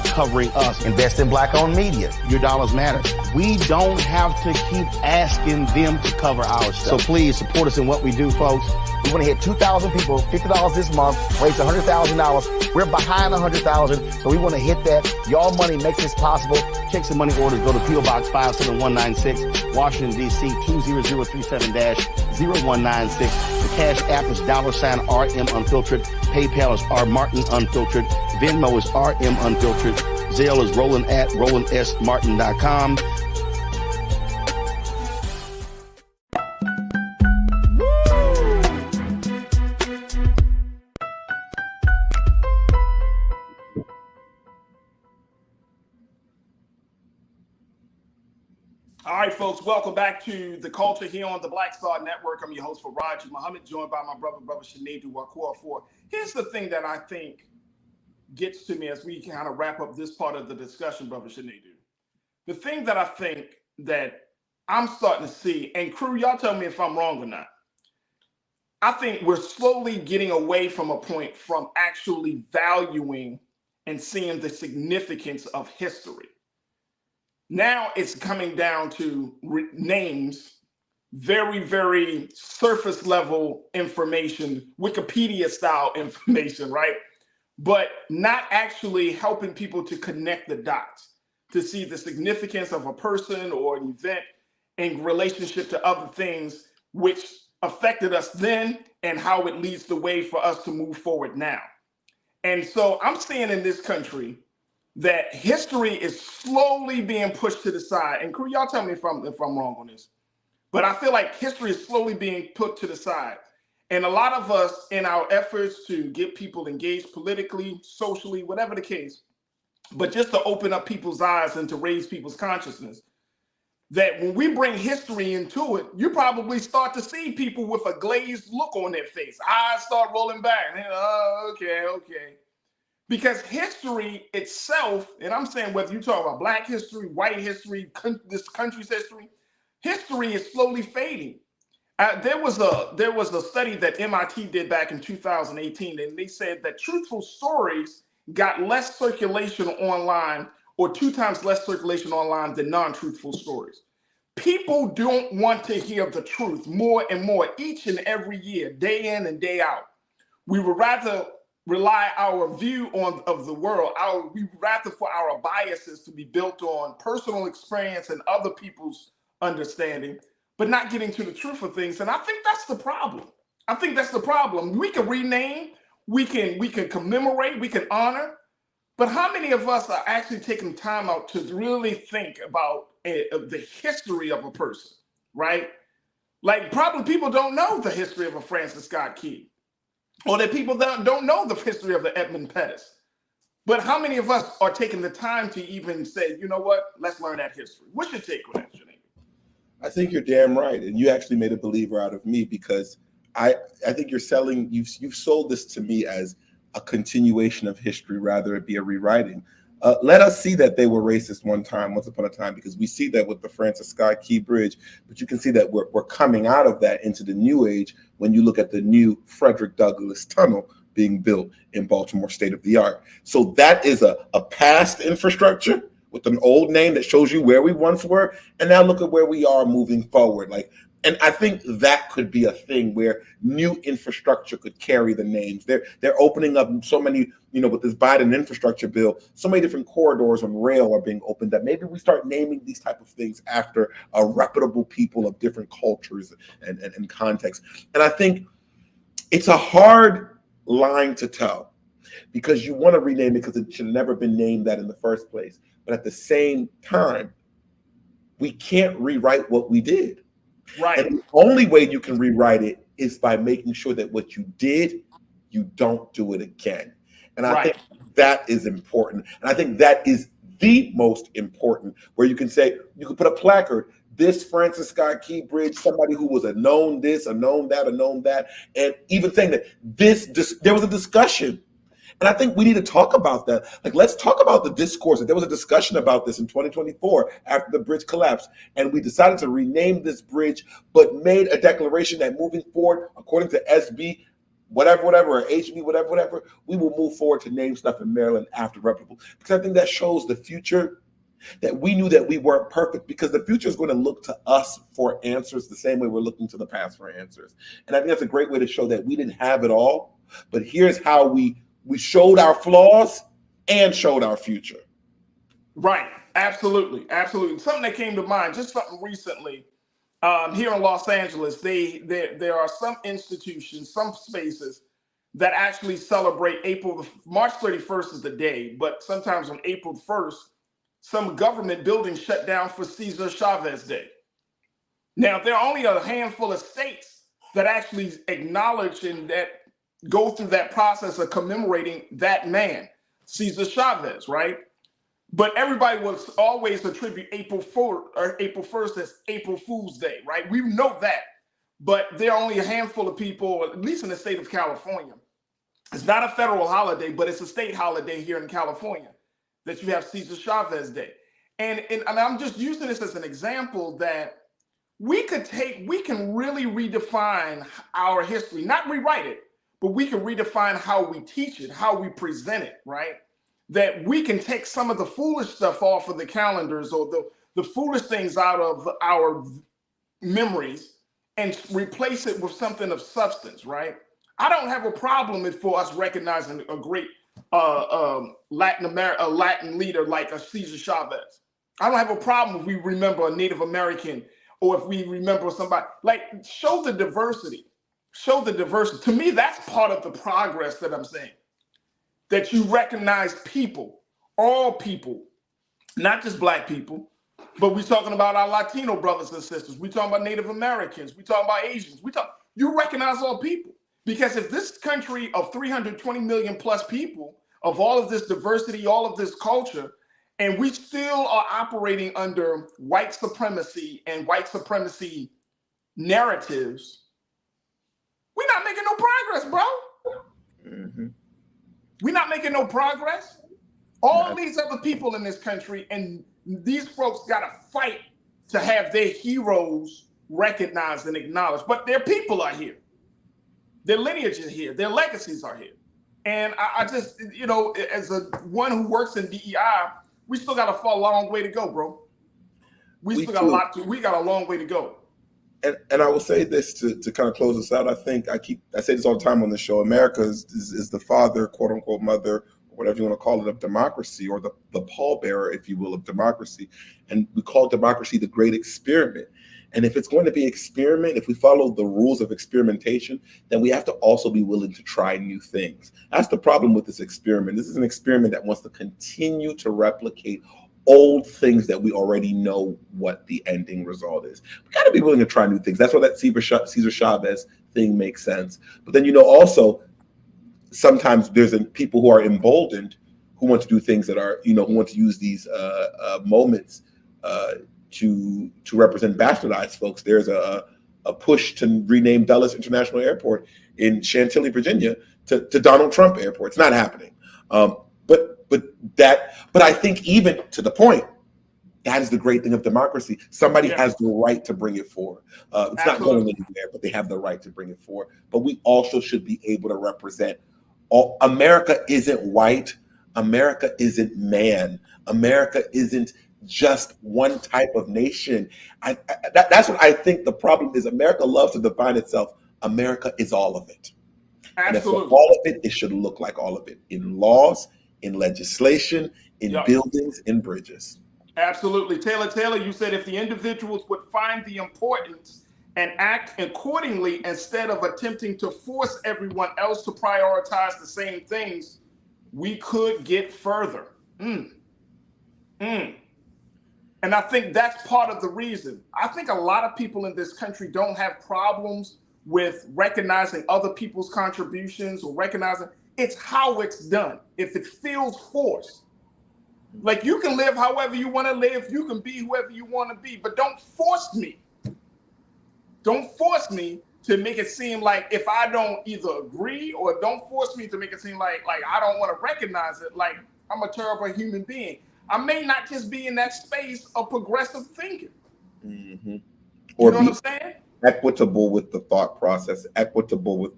covering us. Invest in Black-owned media. Your dollars matter. We don't have to keep asking them to cover our stuff. So please support us in what we do, folks. We want to hit 2,000 people, $50 this month, raise $100,000. We're behind 100,000, so we want to hit that. Y'all money makes this possible. Checks and money orders go to P.O. Box 57196, Washington, D.C. 20037-0196. The Cash App is $RM Unfiltered. PayPal is R Martin Unfiltered. Venmo is RM Unfiltered. Zelle is roland@rolandsmartin.com. All right, folks, welcome back to The Culture here on the Black Star Network. I'm your host, Farajii Muhammad, joined by my brother Sinead Wakwa. Here's the thing that I think gets to me as we kind of wrap up this part of the discussion, brother Sinead. The thing that I think that I'm starting to see, and crew, y'all tell me if I'm wrong or not. I think we're slowly getting away from a point from actually valuing and seeing the significance of history. Now it's coming down to names, very, very surface level information, Wikipedia style information, right? But not actually helping people to connect the dots, to see the significance of a person or an event in relationship to other things which affected us then and how it leads the way for us to move forward now. And so I'm seeing in this country that history is slowly being pushed to the side. And crew, y'all tell me if I'm wrong on this. But I feel like history is slowly being put to the side. And a lot of us, in our efforts to get people engaged politically, socially, whatever the case, but just to open up people's eyes and to raise people's consciousness, that when we bring history into it, you probably start to see people with a glazed look on their face. Eyes start rolling back. And, oh, okay. Because history itself, and I'm saying whether you talk about Black history, white history, this country's history is slowly fading. There was a study that MIT did back in 2018, and they said that truthful stories got less circulation online, or 2 times less circulation online than non-truthful stories. People don't want to hear the truth more and more each and every year, day in and day out. We would rather rely our view of the world, we would rather for our biases to be built on personal experience and other people's understanding, but not getting to the truth of things. And I think that's the problem. We can rename, we can commemorate, we can honor, but how many of us are actually taking time out to really think about the history of a person, right? Like, probably people don't know the history of a Francis Scott Key, or that people that don't know the history of the Edmund Pettus. But how many of us are taking the time to even say, you know what, let's learn that history? What's your take on that, Janae? I think you're damn right, and you actually made a believer out of me, because I think you've sold this to me as a continuation of history rather it be a rewriting. Let us see that they were racist once upon a time, because we see that with the Francis Scott Key Bridge, but you can see that we're coming out of that into the new age when you look at the new Frederick Douglass Tunnel being built in Baltimore, state of the art. So that is a past infrastructure with an old name that shows you where we once were, and now look at where we are moving forward. And I think that could be a thing where new infrastructure could carry the names. They're opening up so many, with this Biden infrastructure bill, so many different corridors on rail are being opened up. Maybe we start naming these type of things after a reputable people of different cultures and contexts. And I think it's a hard line to toe, because you want to rename it because it should have never been named that in the first place. But at the same time, we can't rewrite what we did. Right. And the only way you can rewrite it is by making sure that what you did, you don't do it again. And I think that is important. And I think that is the most important, where you can say, you can put a placard, this Francis Scott Key Bridge, somebody who was a known this, a known that, a known that, and even saying that there was a discussion. And I think we need to talk about that. Let's talk about the discourse. There was a discussion about this in 2024 after the bridge collapsed. And we decided to rename this bridge, but made a declaration that moving forward, according to SB, whatever, or HB, whatever, we will move forward to name stuff in Maryland after reputable. Because I think that shows the future, that we knew that we weren't perfect, because the future is going to look to us for answers the same way we're looking to the past for answers. And I think that's a great way to show that we didn't have it all, but here's how we showed our flaws and showed our future. Right. Absolutely. Something that came to mind, just something recently, here in Los Angeles, there are some institutions, some spaces that actually celebrate March 31st is the day, but sometimes on April 1st, some government buildings shut down for Cesar Chavez Day. Now, there are only a handful of states that actually acknowledge and that go through that process of commemorating that man, Cesar Chavez, right? But everybody will always attribute April 1st as April Fool's Day, right? We know that, but there are only a handful of people, at least in the state of California. It's not a federal holiday, but it's a state holiday here in California, that you have Cesar Chavez Day. And I'm just using this as an example that we can really redefine our history, not rewrite it, but we can redefine how we teach it, how we present it, right? That we can take some of the foolish stuff off of the calendars, or the foolish things out of our memories, and replace it with something of substance, right? I don't have a problem for us recognizing a great Latin leader like a Cesar Chavez. I don't have a problem if we remember a Native American, or if we remember somebody. Show the diversity. Show the diversity. To me, that's part of the progress that I'm saying. That you recognize people, all people, not just Black people, but we're talking about our Latino brothers and sisters. We're talking about Native Americans. We're talking about Asians. you recognize all people. Because if this country of 320 million plus people, of all of this diversity, all of this culture, and we still are operating under white supremacy and white supremacy narratives, we're not making no progress, bro. Mm-hmm. We're not making no progress. All these other people in this country, and these folks got to fight to have their heroes recognized and acknowledged. But their people are here. Their lineage is here. Their legacies are here. And I just, you know, as one who works in DEI, we still got a long way to go, bro. We got a long way to go. And I will say this to kind of close us out. I think I say this all the time on the show. America is the father, quote unquote, mother, or whatever you want to call it, of democracy, or the pallbearer, if you will, of democracy. And we call democracy the great experiment. And if it's going to be an experiment, if we follow the rules of experimentation, then we have to also be willing to try new things. That's the problem with this experiment. This is an experiment that wants to continue to replicate old things that we already know what the ending result is. We got to be willing to try new things. That's why that Cesar Chavez thing makes sense. But then, you know, also sometimes there's people who are emboldened who want to do things that are, you know, who want to use these moments to represent bastardized folks. There's a push to rename Dulles International Airport in Chantilly, Virginia, to Donald Trump Airport. It's not happening. But I think even to the point, that is the great thing of democracy. Somebody has the right to bring it forward. It's not going anywhere, but they have the right to bring it forward. But we also should be able to represent all. America isn't white. America isn't man. America isn't just one type of nation. That's what I think the problem is. America loves to define itself. America is all of it. Absolutely. And for all of it, it should look like all of it in laws, in legislation, in buildings, in bridges. Absolutely. Taylor, you said if the individuals would find the importance and act accordingly instead of attempting to force everyone else to prioritize the same things, we could get further. And I think that's part of the reason. I think a lot of people in this country don't have problems with recognizing other people's contributions or recognizing it's how it's done. If it feels forced, like you can live however you want to live, you can be whoever you want to be, but don't force me. Don't force me to make it seem like if I don't either agree, or don't force me to make it seem like I don't want to recognize it, like I'm a terrible human being. I may not just be in that space of progressive thinking. Mm-hmm. Or you know what I'm saying? Equitable with the thought process, equitable with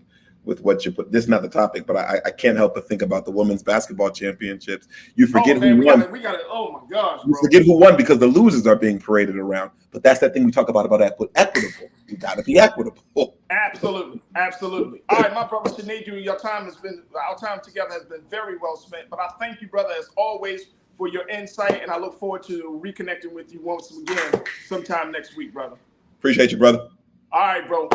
what you put. This is not the topic, but I can't help but think about the women's basketball championships. You forget who won. We got it. Oh my gosh, you bro. forget who won because the losers are being paraded around. But that's that thing we talk about equitable. You got to be equitable. Absolutely. All right, my brother Sinedu, our time together has been very well spent. But I thank you, brother, as always, for your insight, and I look forward to reconnecting with you once again sometime next week, brother. Appreciate you, brother. All right, bro.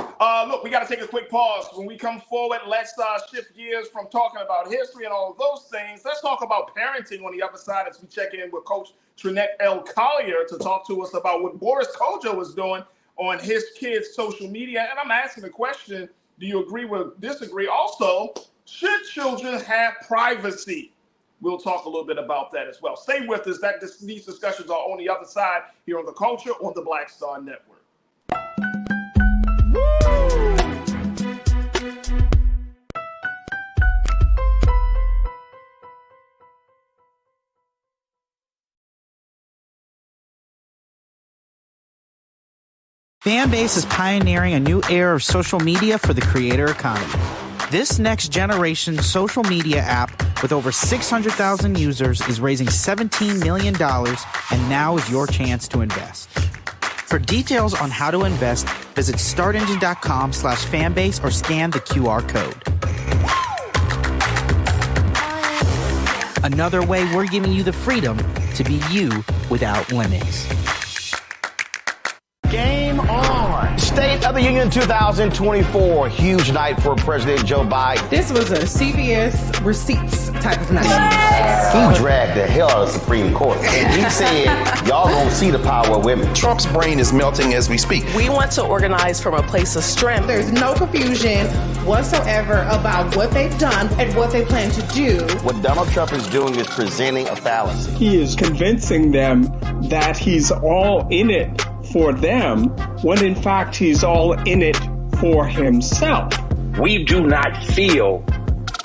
Look, we got to take a quick pause. When we come forward, let's shift gears from talking about history and all of those things. Let's talk about parenting on the other side as we check in with Coach Trinette L. Collier to talk to us about what Boris Kodjoe is doing on his kids' social media. And I'm asking the question, do you agree or disagree? Also, should children have privacy? We'll talk a little bit about that as well. Stay with us. These discussions are on the other side here on The Culture on the Black Star Network. Fanbase is pioneering a new era of social media for the creator economy. This next generation social media app with over 600,000 users is raising $17 million, and now is your chance to invest. For details on how to invest, visit startengine.com/fanbase or scan the QR code. Another way we're giving you the freedom to be you without limits. Game on. State of the Union 2024, huge night for President Joe Biden. This was a CBS receipts type of night. He dragged the hell out of the Supreme Court. And he said, y'all gonna see the power of women. Trump's brain is melting as we speak. We want to organize from a place of strength. There's no confusion whatsoever about what they've done and what they plan to do. What Donald Trump is doing is presenting a fallacy. He is convincing them that he's all in it for them, when in fact he's all in it for himself. We do not feel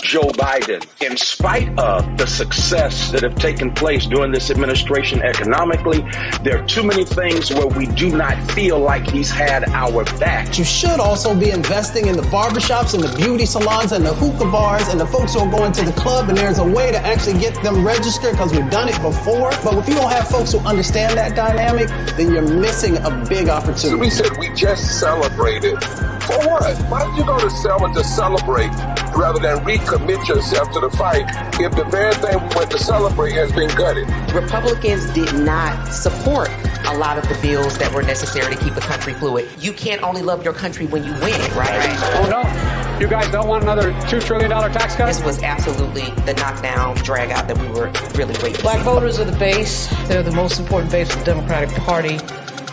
Joe Biden, in spite of the success that have taken place during this administration economically. There are too many things where we do not feel like he's had our back. You should also be investing in the barbershops and the beauty salons and the hookah bars and the folks who are going to the club, and there's a way to actually get them registered because we've done it before. But if you don't have folks who understand that dynamic, then you're missing a big opportunity. So we said we just celebrated. For what? Why don't you go to Selma to celebrate rather than recommit yourself to the fight if the very thing we went to celebrate has been gutted? Republicans did not support a lot of the bills that were necessary to keep the country fluid. You can't only love your country when you win, right? Oh, no. You guys don't want another $2 trillion tax cut? This was absolutely the knockdown, drag out that we were really waiting to Black see. voters are the base. They're the most important base of the Democratic Party.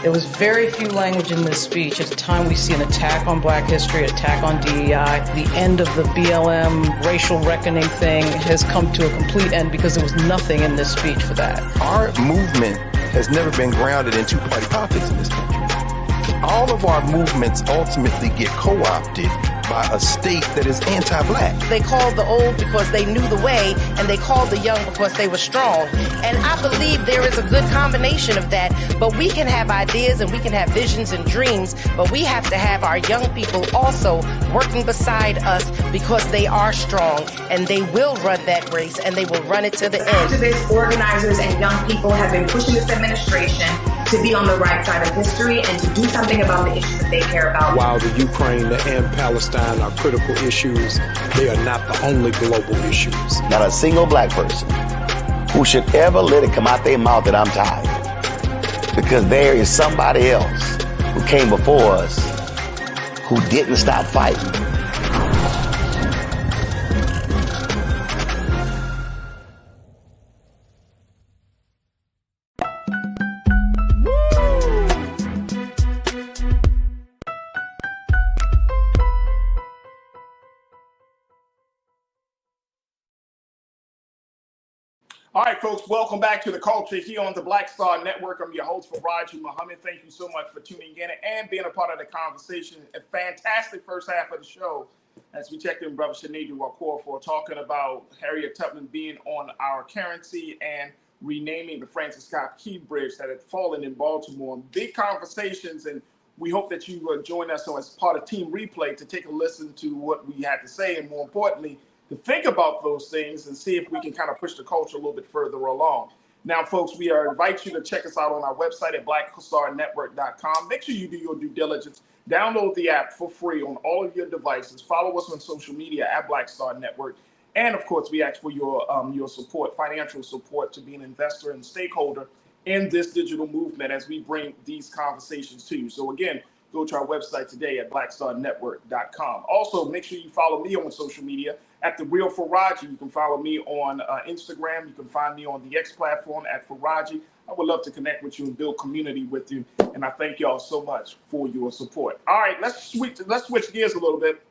There was very few language in this speech. At the time we see an attack on black history, attack on DEI. The end of the BLM racial reckoning thing has come to a complete end because there was nothing in this speech for that. Our movement has never been grounded in two-party politics in this country. All of our movements ultimately get co-opted by a state that is anti-black. They called the old because they knew the way, and they called the young because they were strong. And I believe there is a good combination of that. But we can have ideas and we can have visions and dreams, but we have to have our young people also working beside us because they are strong and they will run that race and they will run it to the end. Activists, organizers, and young people have been pushing this administration to be on the right side of history and to do something about the issues that they care about. While the Ukraine and Palestine are critical issues, they are not the only global issues. Not a single black person who should ever let it come out their mouth that I'm tired. Because there is somebody else who came before us who didn't stop fighting. All right, folks, welcome back to The Culture here on the Black Star Network. I'm your host, Farajii Muhammad. Thank you so much for tuning in and being a part of the conversation. A fantastic first half of the show as we checked in Brother Sinead Wakor for talking about Harriet Tubman being on our currency and renaming the Francis Scott Key Bridge that had fallen in Baltimore. Big conversations, and we hope that you will join us as part of Team Replay to take a listen to what we had to say, and more importantly, to think about those things and see if we can kind of push the culture a little bit further along. Now, folks, we invite you to check us out on our website at blackstarnetwork.com. Make sure you do your due diligence. Download the app for free on all of your devices. Follow us on social media at Black Star Network. And, of course, we ask for your support, financial support, to be an investor and stakeholder in this digital movement as we bring these conversations to you. So, again, go to our website today at blackstarnetwork.com. Also, make sure you follow me on social media at The Real Farajii. You can follow me on Instagram. You can find me on the X platform at Farajii. I would love to connect with you and build community with you. And I thank y'all so much for your support. All right, let's switch gears a little bit,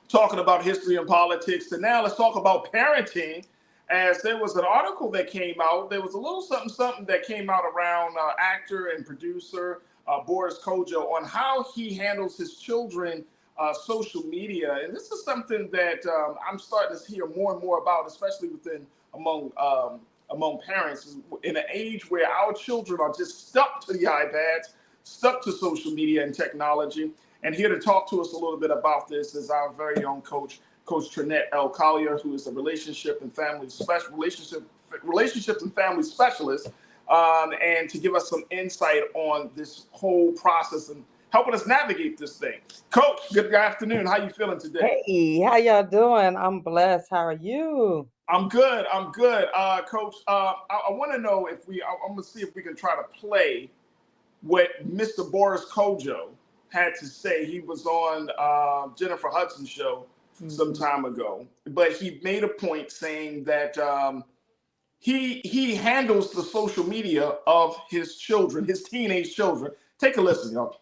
talking about history and politics. And now let's talk about parenting, as there was an article that came out. There was a little something that came out around actor and producer Boris Kodjoe on how he handles his children social media. And this is something that I'm starting to hear more and more about, especially among parents, in an age where our children are just stuck to the iPads, stuck to social media and technology. And here to talk to us a little bit about this is our very own Coach Trinette L. Collier, who is a relationship and family specialist, and to give us some insight on this whole process and helping us navigate this thing. Coach, good afternoon. How you feeling today? Hey, how y'all doing? I'm blessed. How are you? I'm good. Coach, I want to know if I'm going to see if we can try to play what Mr. Boris Kodjoe had to say. He was on Jennifer Hudson's show some time ago, but he made a point saying that he handles the social media of his children, his teenage children. Take a listen, y'all.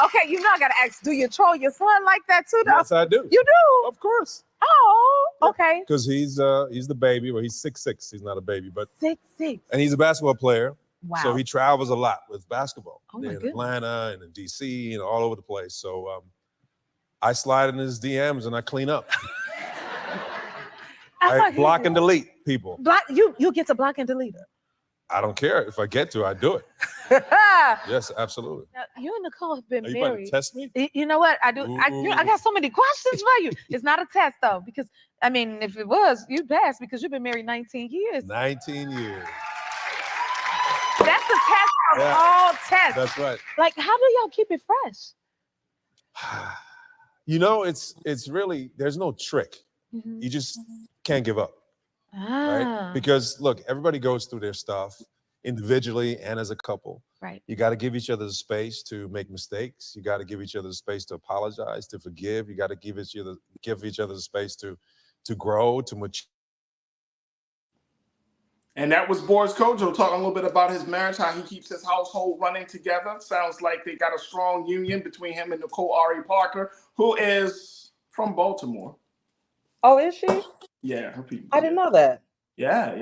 Okay, you know I gotta ask, do you troll your son like that too, though? Yes, I do. You do? Of course. Oh, okay. Because he's the baby. Well, he's 6'6". He's not a baby, but 6'6". and he's a basketball player. Wow. So he travels a lot with basketball. Oh my in goodness. Atlanta and in DC and all over the place. So I slide in his DMs and I clean up. I block and delete people. Block you get to block and delete her. I don't care. If I get to, I do it. Yes, absolutely. Now, you and Nicole have been Are you married. about to test me? You know what? I do. I got so many questions for you. It's not a test though, because I mean, if it was, you'd pass because you've been married 19 years. 19 years. That's the test of all tests. That's right. Like, how do y'all keep it fresh? You know, it's really, there's no trick. Mm-hmm. You just can't give up. Ah. Right? Because look, everybody goes through their stuff individually and as a couple. Right. You got to give each other the space to make mistakes. You got to give each other the space to apologize, to forgive. You got to give each other the space to grow, to mature. And that was Boris Kojo talking a little bit about his marriage, how he keeps his household running together. Sounds like they got a strong union between him and Nicole Ari Parker, who is from Baltimore. Oh, is she? Yeah, her people. I didn't know that. Yeah.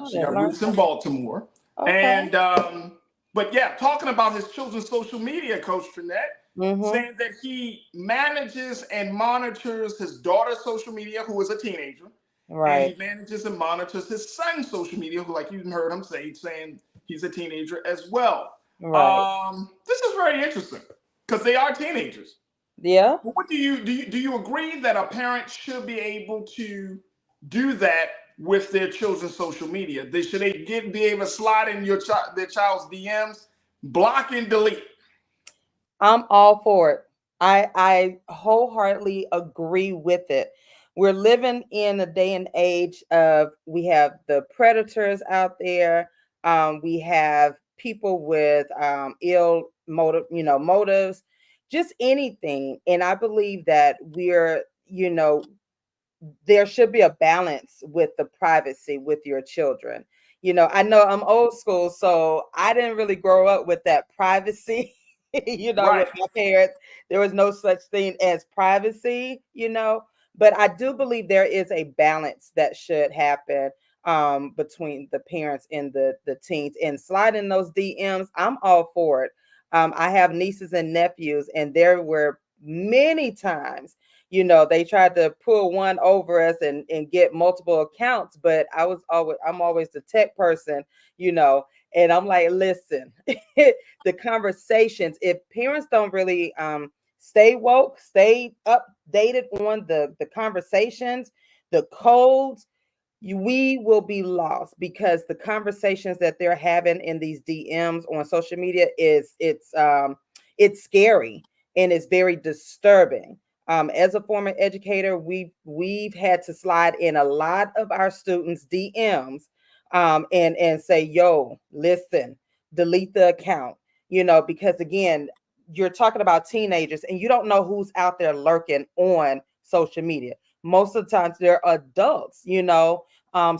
She got roots in Baltimore. Okay. And but yeah, talking about his children's social media, Coach Trinette, saying that he manages and monitors his daughter's social media, who is a teenager. Right. And he manages and monitors his son's social media, who, like you heard him saying he's a teenager as well. Right. This is very interesting because they are teenagers. Yeah. But what do you agree that a parent should be able to do that with their children's social media? Should they be able to slide in their child's DMs, block and delete? I'm all for it. I wholeheartedly agree with it. We're living in a day and age of, we have the predators out there. We have people with ill motives, just anything. And I believe that there should be a balance with the privacy with your children. I know I'm old school, so I didn't really grow up with that privacy. Right. With my parents, there was no such thing as privacy, but I do believe there is a balance that should happen between the parents and the teens, and sliding those DMs. I'm all for it. I have nieces and nephews, and there were many times, they tried to pull one over us and get multiple accounts, but I'm always the tech person, and I'm like, listen, the conversations, if parents don't really stay woke, stay updated on the conversations, the codes, we will be lost, because the conversations that they're having in these DMs on social media it's scary and it's very disturbing. As a former educator, we've had to slide in a lot of our students' DMs and say, yo, listen, delete the account, because again, you're talking about teenagers and you don't know who's out there lurking on social media. Most of the times they're adults,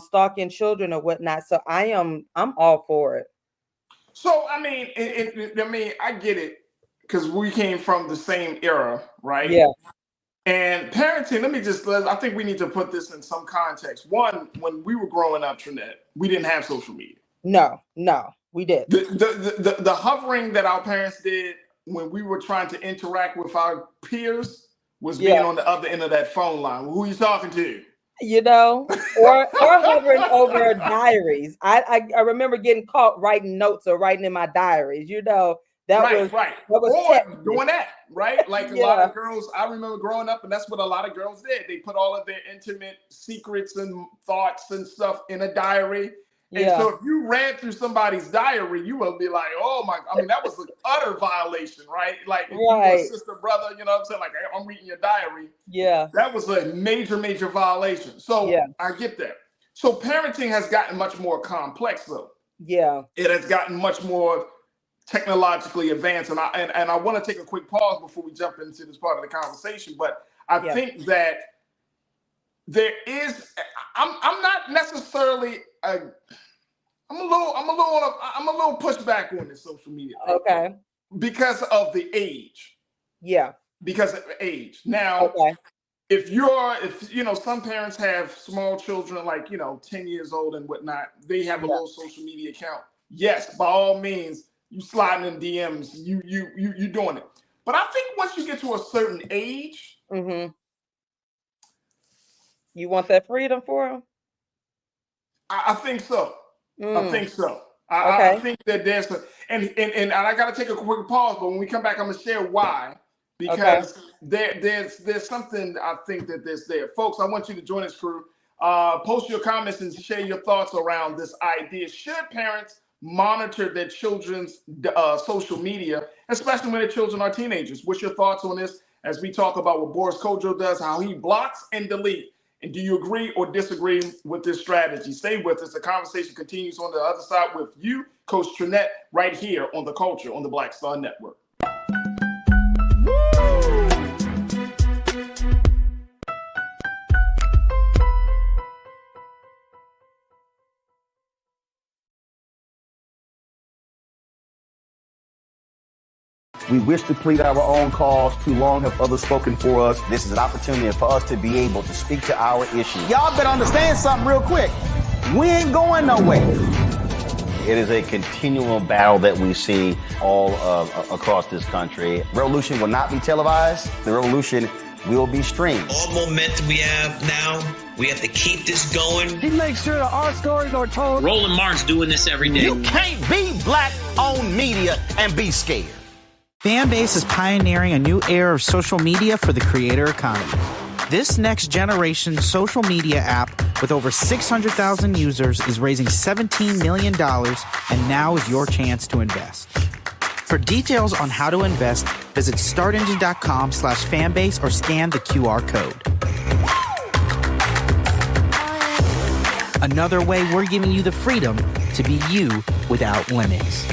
stalking children or whatnot. So I'm all for it. So, I mean, I get it, because we came from the same era, right? Yeah. And parenting, I think we need to put this in some context. One, when we were growing up, Trinette, we didn't have social media. No, we did. The hovering that our parents did when we were trying to interact with our peers was being on the other end of that phone line. Who are you talking to? Or hovering over diaries. I remember getting caught writing notes or writing in my diaries, That was doing that, right? Like a lot of girls, I remember growing up, and that's what a lot of girls did. They put all of their intimate secrets and thoughts and stuff in a diary. And so if you read through somebody's diary, you will be like, that was an utter violation, right? Like if you were a sister, brother, you know what I'm saying? Like, hey, I'm reading your diary. Yeah. That was a major, major violation. So I get that. So parenting has gotten much more complex, though. Yeah. It has gotten much more technologically advanced. And I want to take a quick pause before we jump into this part of the conversation. But I think that there is, I'm not necessarily I'm a little pushback on this social media thing. Okay. Because of the age. Yeah. Because of age. Now, if some parents have small children like 10 years old and whatnot, they have a little social media account. Yes, by all means, you sliding in DMs, you doing it. But I think once you get to a certain age, you want that freedom for them? I think so. I think so. Okay. I think that there's and I got to take a quick pause, but when we come back, I'm gonna share why. Because there's something I think that there's there. Folks, I want you to join this crew. Post your comments and share your thoughts around this idea. Should parents monitor their children's social media, especially when their children are teenagers? What's your thoughts on this as we talk about what Boris Kodjoe does, how he blocks and deletes? And do you agree or disagree with this strategy? Stay with us. The conversation continues on the other side with you, Coach Trinette, right here on The Culture on the Black Star Network. We wish to plead our own cause. Too long have others spoken for us. This is an opportunity for us to be able to speak to our issues. Y'all better understand something real quick. We ain't going nowhere. It is a continual battle that we see all across this country. Revolution will not be televised. The revolution will be streamed. All momentum we have now, we have to keep this going. He makes sure that our stories are told. Roland Martin's doing this every day. You can't be black-owned media and be scared. Fanbase is pioneering a new era of social media for the creator economy. This next generation social media app with over 600,000 users is raising $17 million, and now is your chance to invest. For details on how to invest, visit startengine.com/fanbase or scan the QR code. Another way we're giving you the freedom to be you without limits.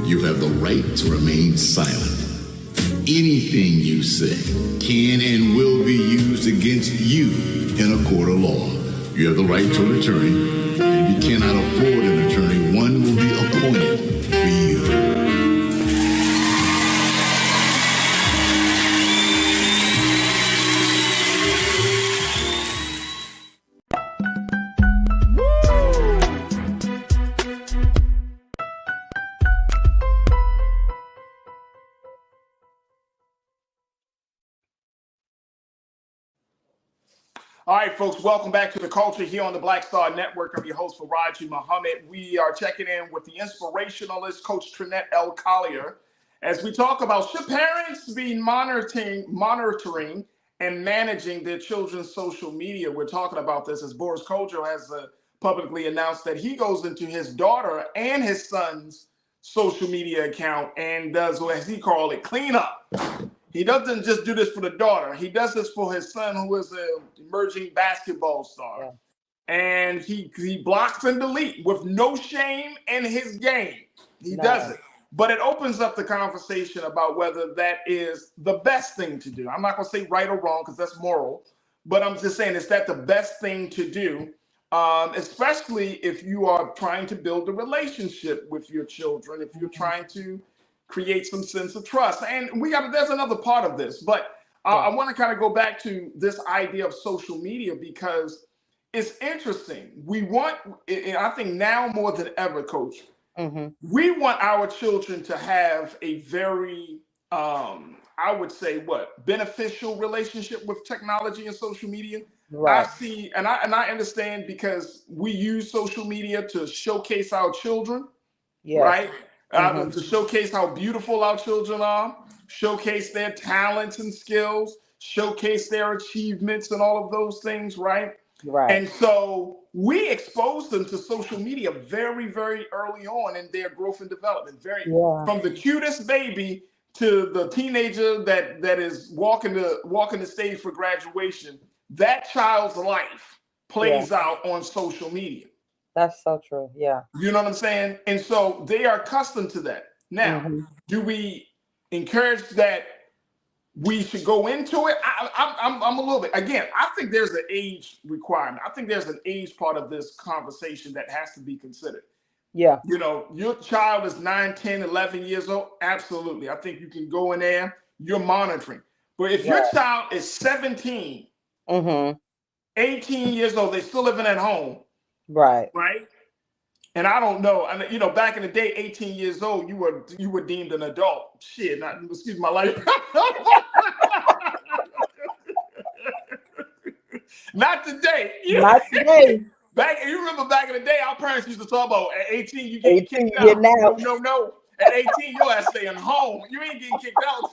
You have the right to remain silent. Anything you say can and will be used against you in a court of law. You have the right to an attorney, and if you cannot afford an attorney, one will be appointed for you. All right, folks, welcome back to The Culture here on the Black Star Network. I'm your host, Farajii Muhammad. We are checking in with the inspirationalist, Coach Trinette L. Collier, as we talk about should parents be monitoring and managing their children's social media. We're talking about this as Boris Kodjoe has publicly announced that he goes into his daughter and his son's social media account and does what, as he calls it, clean up. He doesn't just do this for the daughter. He does this for his son, who is an emerging basketball star. Yeah. And he blocks and deletes with no shame in his game. He does it. But it opens up the conversation about whether that is the best thing to do. I'm not going to say right or wrong because that's moral. But I'm just saying, is that the best thing to do? Especially if you are trying to build a relationship with your children, if you're trying to create some sense of trust. And there's another part of this, but I want to kind of go back to this idea of social media because it's interesting. We want, and I think now more than ever, Coach, we want our children to have a very, I would say, beneficial relationship with technology and social media. Right. I see, and I understand because we use social media to showcase our children, right? To showcase how beautiful our children are, showcase their talents and skills, showcase their achievements and all of those things, right? Right. And so we expose them to social media very, very early on in their growth and development, from the cutest baby to the teenager that is walking the stage for graduation, that child's life plays out on social media. That's so true. Yeah. You know what I'm saying? And so they are accustomed to that. Now, do we encourage that we should go into it? I'm a little bit, again, I think there's an age requirement. I think there's an age part of this conversation that has to be considered. Yeah. You know, your child is 9, 10, 11 years old. Absolutely. I think you can go in there, you're monitoring. But if your child is 17, 18 years old, they're still living at home. Right. Right. And I don't know. And you know, back in the day, 18 years old, you were deemed an adult. Shit, not excuse my life. Not today. Not today. You remember back in the day, our parents used to talk about at 18, you get kicked out. Getting out. No. At 18, your ass staying home. You ain't getting kicked out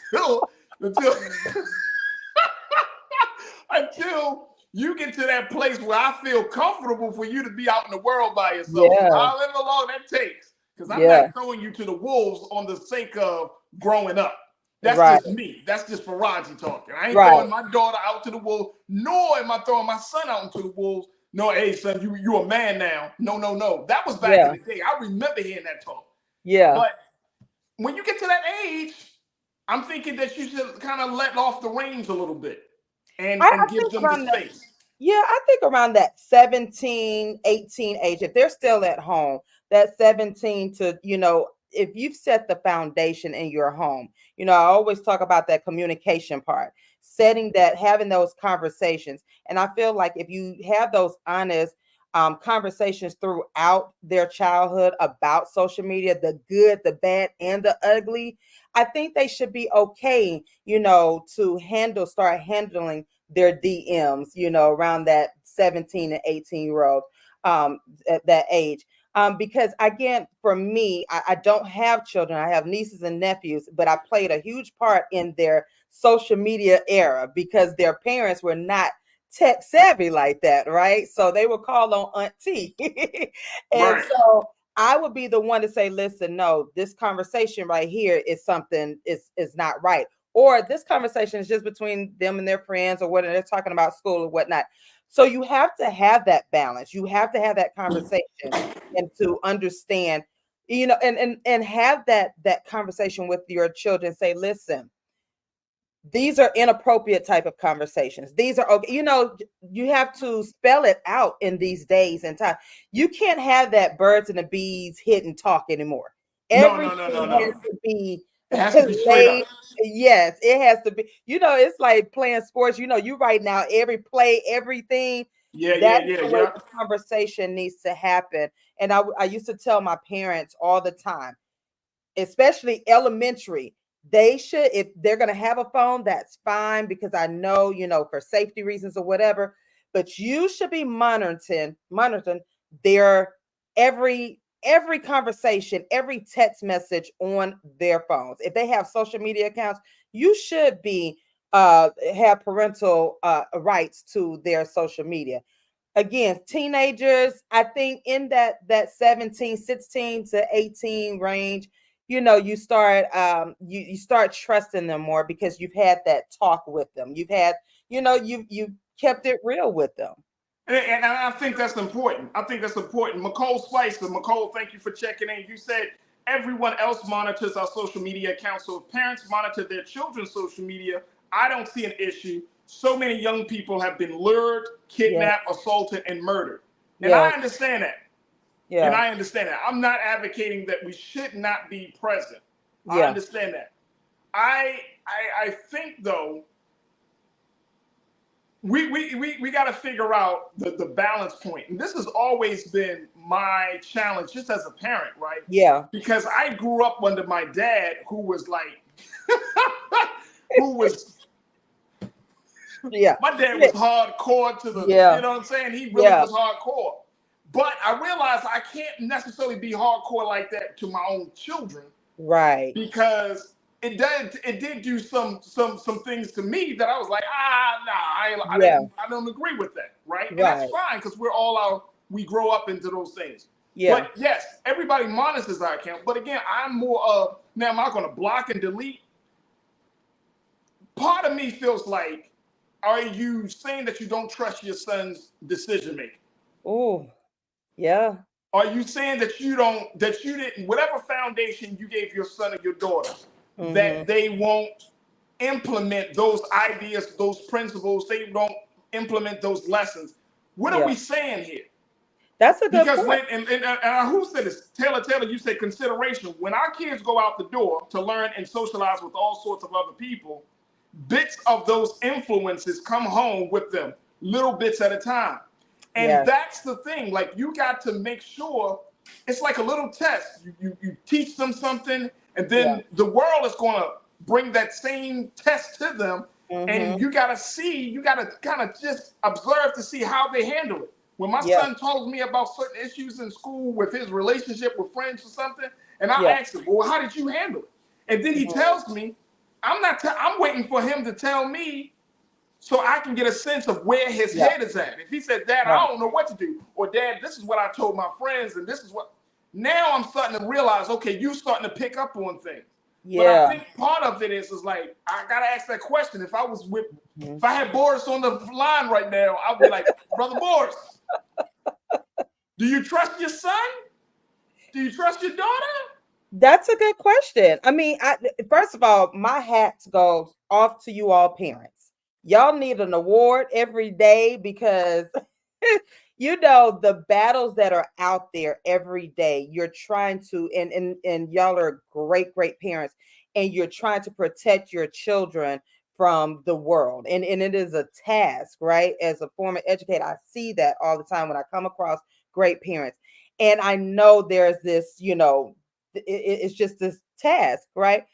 until you get to that place where I feel comfortable for you to be out in the world by yourself. Yeah. However long that takes. Because I'm not throwing you to the wolves on the sake of growing up. That's just me. That's just Farajii talking. I ain't throwing my daughter out to the wolves, nor am I throwing my son out into the wolves. No, hey, son, you a man now. No. That was back in the day. I remember hearing that talk. Yeah. But when you get to that age, I'm thinking that you should kind of let off the reins a little bit and give them the space. Yeah, I think around that 17, 18 age, if they're still at home, that 17 to, you know, if you've set the foundation in your home, you know, I always talk about that communication part, setting that, having those conversations. And I feel like if you have those honest conversations throughout their childhood about social media, the good, the bad, and the ugly, I think they should be okay, you know, to start handling their DMs, you know, around that 17 and 18-year-old at that age. Because again, for me, I don't have children. I have nieces and nephews, but I played a huge part in their social media era because their parents were not tech savvy like that, right? So they would call on Auntie. And so I would be the one to say, listen, no, this conversation right here is something is not right. Or this conversation is just between them and their friends or whether they're talking about school or whatnot. So you have to have that balance. You have to have that conversation and to understand, you know, and have that conversation with your children. Say, listen, these are inappropriate type of conversations. These are, you know, you have to spell it out in these days and time. You can't have that birds and the bees hidden talk anymore. Everything has to be. It has to be straight up. Yes, it has to be. You know, it's like playing sports. You know, you write now every play, everything. That's the way the conversation needs to happen. And I used to tell my parents all the time, especially elementary, they should, if they're going to have a phone, that's fine because I know, you know, for safety reasons or whatever, but you should be monitoring their every conversation, every text message on their phones. If they have social media accounts, you should be have parental rights to their social media. Again, teenagers, I think in that 17, 16 to 18 range, you know, you start you start trusting them more because you've had that talk with them. You've had, you know, you've kept it real with them. And I think that's important. McCole Spicer, Nicole, thank you for checking in. You said everyone else monitors our social media accounts. So if parents monitor their children's social media, I don't see an issue. So many young people have been lured, kidnapped, assaulted, and murdered. And I understand that. Yeah. And I understand that. I'm not advocating that we should not be present. I understand that. I think though, we got to figure out the balance point. And this has always been my challenge just as a parent, right? Yeah. Because I grew up under my dad who was like, my dad was hardcore to the, you know what I'm saying? He really was hardcore. But I realized I can't necessarily be hardcore like that to my own children. Right. Because it did do some things to me that I was like, I don't agree with that, right? And that's fine because we grow up into those things. Yeah. But yes, everybody monitors our account. But again, I'm more of, now am I going to block and delete? part of me feels like, are you saying that you don't trust your son's decision making? Oh, yeah. Are you saying that you didn't, whatever foundation you gave your son or your daughter, that they won't implement those ideas, those principles, they don't implement those lessons? What are we saying here? That's a good because point. when who said this? Taylor, you said consideration. When our kids go out the door to learn and socialize with all sorts of other people, bits of those influences come home with them, little bits at a time. And that's the thing. Like, you got to make sure it's like a little test. You teach them something, and then the world is going to bring that same test to them. And you got to kind of just observe to see how they handle it. When my son told me about certain issues in school with his relationship with friends or something, and I asked him, well, how did you handle it? And then he tells me, I'm waiting for him to tell me so I can get a sense of where his head is at. If he said, Dad, I don't know what to do, or Dad, this is what I told my friends, and this is what, now I'm starting to realize, okay, you're starting to pick up on things. But I think part of it is like, I got to ask that question. If I had Boris on the line right now, I'd be like, Brother Boris, do you trust your son? Do you trust your daughter? That's a good question. I mean, first of all, my hats go off to you all parents. Y'all need an award every day because, you know, the battles that are out there every day, you're trying to, and y'all are great, great parents, and you're trying to protect your children from the world. And it is a task, right? As a former educator, I see that all the time when I come across great parents. And I know there's this, you know, it's just this task, right?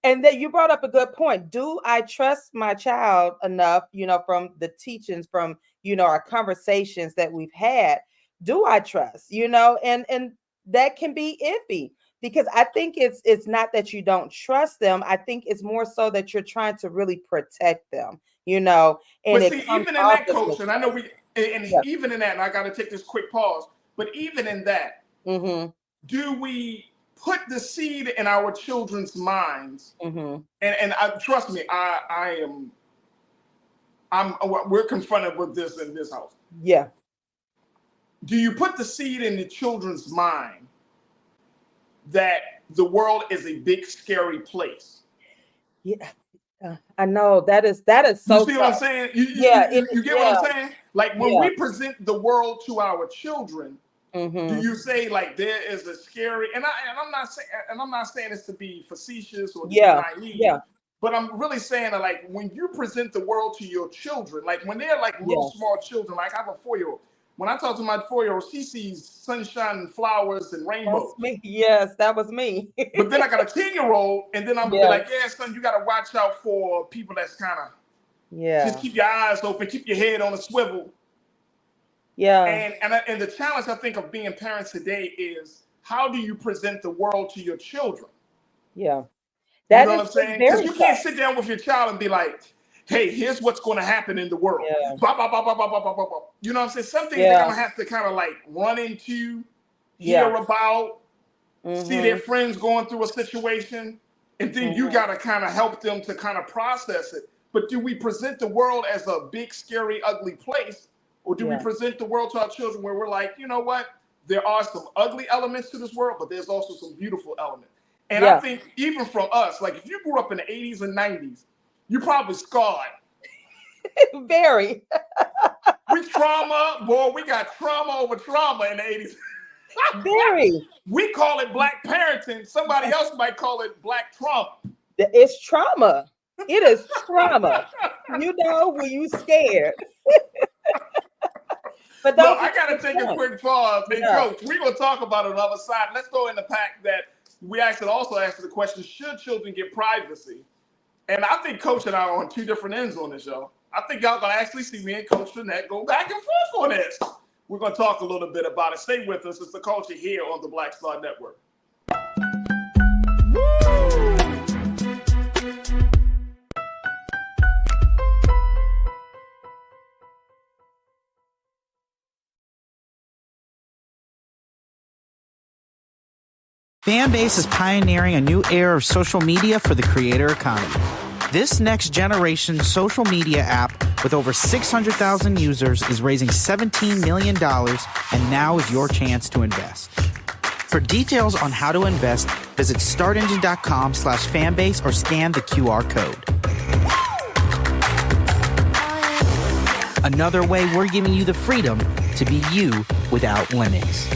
And then you brought up a good point. Do I trust my child enough, you know, from the teachings, from, you know, our conversations that we've had? Do I trust, you know, and that can be iffy, because I think it's not that you don't trust them. I think it's more so that you're trying to really protect them, you know. And but see, even in that, Coach, and I know even in that, and I got to take this quick pause, but even in that, do we put the seed in our children's minds? And trust me, we're confronted with this in this house. Yeah. Do you put the seed in the children's mind that the world is a big, scary place? Yeah, I know that is so. You see what I'm saying? You get what I'm saying? Like, when we present the world to our children, do you say, like, there is a scary, and I'm not saying this to be facetious or to be naive, but I'm really saying that, like, when you present the world to your children, like when they're like little small children, like I have a 4-year-old. When I talk to my 4-year-old, she sees sunshine and flowers and rainbows. That's me. Yes, that was me. But then I got a 10-year-old, and then I'm gonna be like, yeah, son, you got to watch out for people that's kind of, just keep your eyes open, keep your head on a swivel. Yeah. And the challenge, I think, of being parents today is, how do you present the world to your children? Yeah. You know what I'm saying? Because you can't sit down with your child and be like, hey, here's what's going to happen in the world. Blah, blah, blah, blah, blah, blah, blah, blah. You know what I'm saying? Some things they're going to have to kind of like run into, hear about, see their friends going through a situation, and then you got to kind of help them to kind of process it. But do we present the world as a big, scary, ugly place? Or do we present the world to our children where we're like, you know what? There are some ugly elements to this world, but there's also some beautiful elements. And I think even from us, like if you grew up in the 80s and 90s, you probably scarred. Very. We got trauma over trauma in the 80s. Very. We call it black parenting. Somebody else might call it black trauma. It's trauma. It is trauma. You know, when you scared. But look, I got to take a quick pause. Hey, Coach, we're going to talk about it on the other side. Let's go in the pack that we also asked the question, should children get privacy? And I think Coach and I are on two different ends on this show. I think y'all going to actually see me and Coach Jeanette go back and forth on this. We're going to talk a little bit about it. Stay with us. It's The Culture here on the Black Star Network. Fanbase is pioneering a new era of social media for the creator economy. This next generation social media app with over 600,000 users is raising $17 million, and now is your chance to invest. For details on how to invest, visit startengine.com/fanbase or scan the QR code. Another way we're giving you the freedom to be you without limits.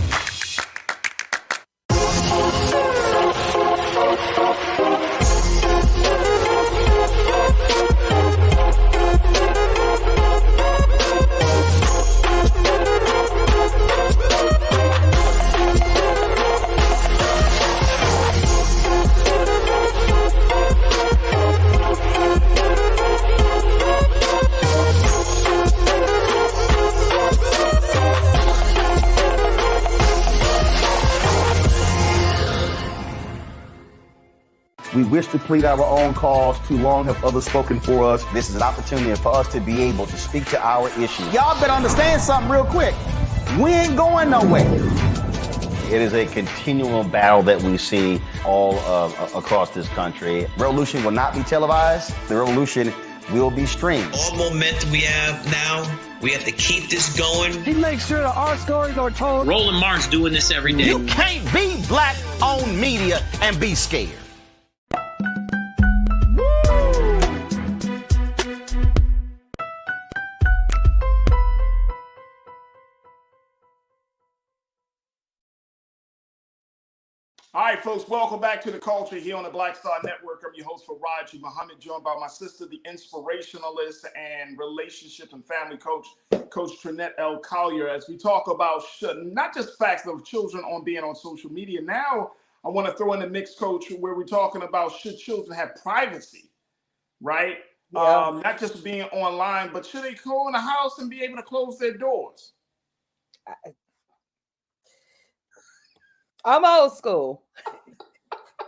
We wish to plead our own cause. Too long have others spoken for us. This is an opportunity for us to be able to speak to our issues. Y'all better understand something real quick. We ain't going nowhere. It is a continual battle that we see all across this country. Revolution will not be televised. The revolution will be streamed. All momentum we have now, we have to keep this going. He makes sure that our stories are told. Roland Martin's doing this every day. You can't be black-owned media and be scared. All right, folks, welcome back to The Culture here on the Black Star Network. I'm your host, Farajii Muhammad, joined by my sister, the inspirationalist and relationship and family coach, Coach Trinette L. Collier, as we talk about not just facts of children being on social media. Now, I want to throw in the mix, Coach, where we're talking about should children have privacy, right? Yeah. Not just being online, but should they go in the house and be able to close their doors? I'm old school.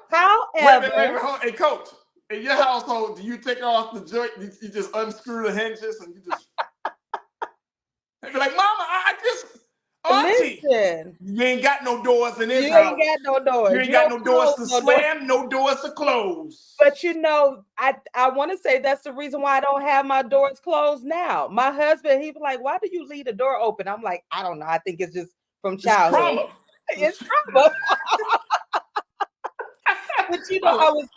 However, wait. Hey, Coach, in your household, do you take off the joint? You just unscrew the hinges and you just they be like, "Mama, I just listen. You ain't got no doors in this house. You ain't got no doors. You ain't got no doors to slam, no doors to close." But you know, I want to say that's the reason why I don't have my doors closed now. My husband, he was like, "Why do you leave the door open?" I'm like, "I don't know. I think it's just from childhood." It's trauma. But you know, I was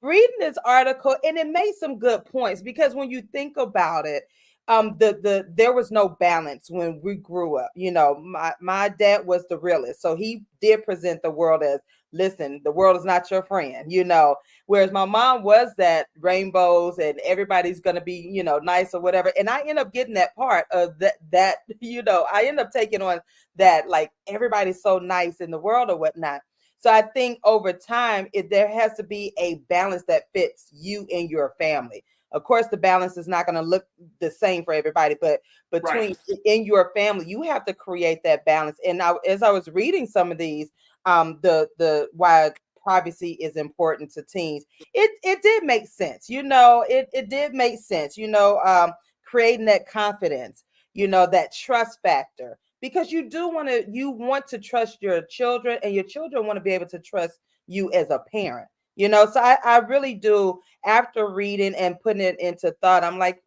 reading this article and it made some good points, because when you think about it, there was no balance when we grew up. You know, my dad was the realist, so he did present the world as, listen, the world is not your friend, you know, whereas my mom was that rainbows and everybody's going to be, you know, nice or whatever. And I end up getting that part of that, you know, I end up taking on that, like, everybody's so nice in the world or whatnot. So I think over time, there has to be a balance that fits you and your family. Of course, the balance is not going to look the same for everybody, but between in your family, you have to create that balance. And as I was reading some of these, the why privacy is important to teens, it did make sense. You know, it did make sense. You know, creating that confidence, you know, that trust factor, because you want to trust your children, and your children want to be able to trust you as a parent. You know, so I really do, after reading and putting it into thought, I'm like,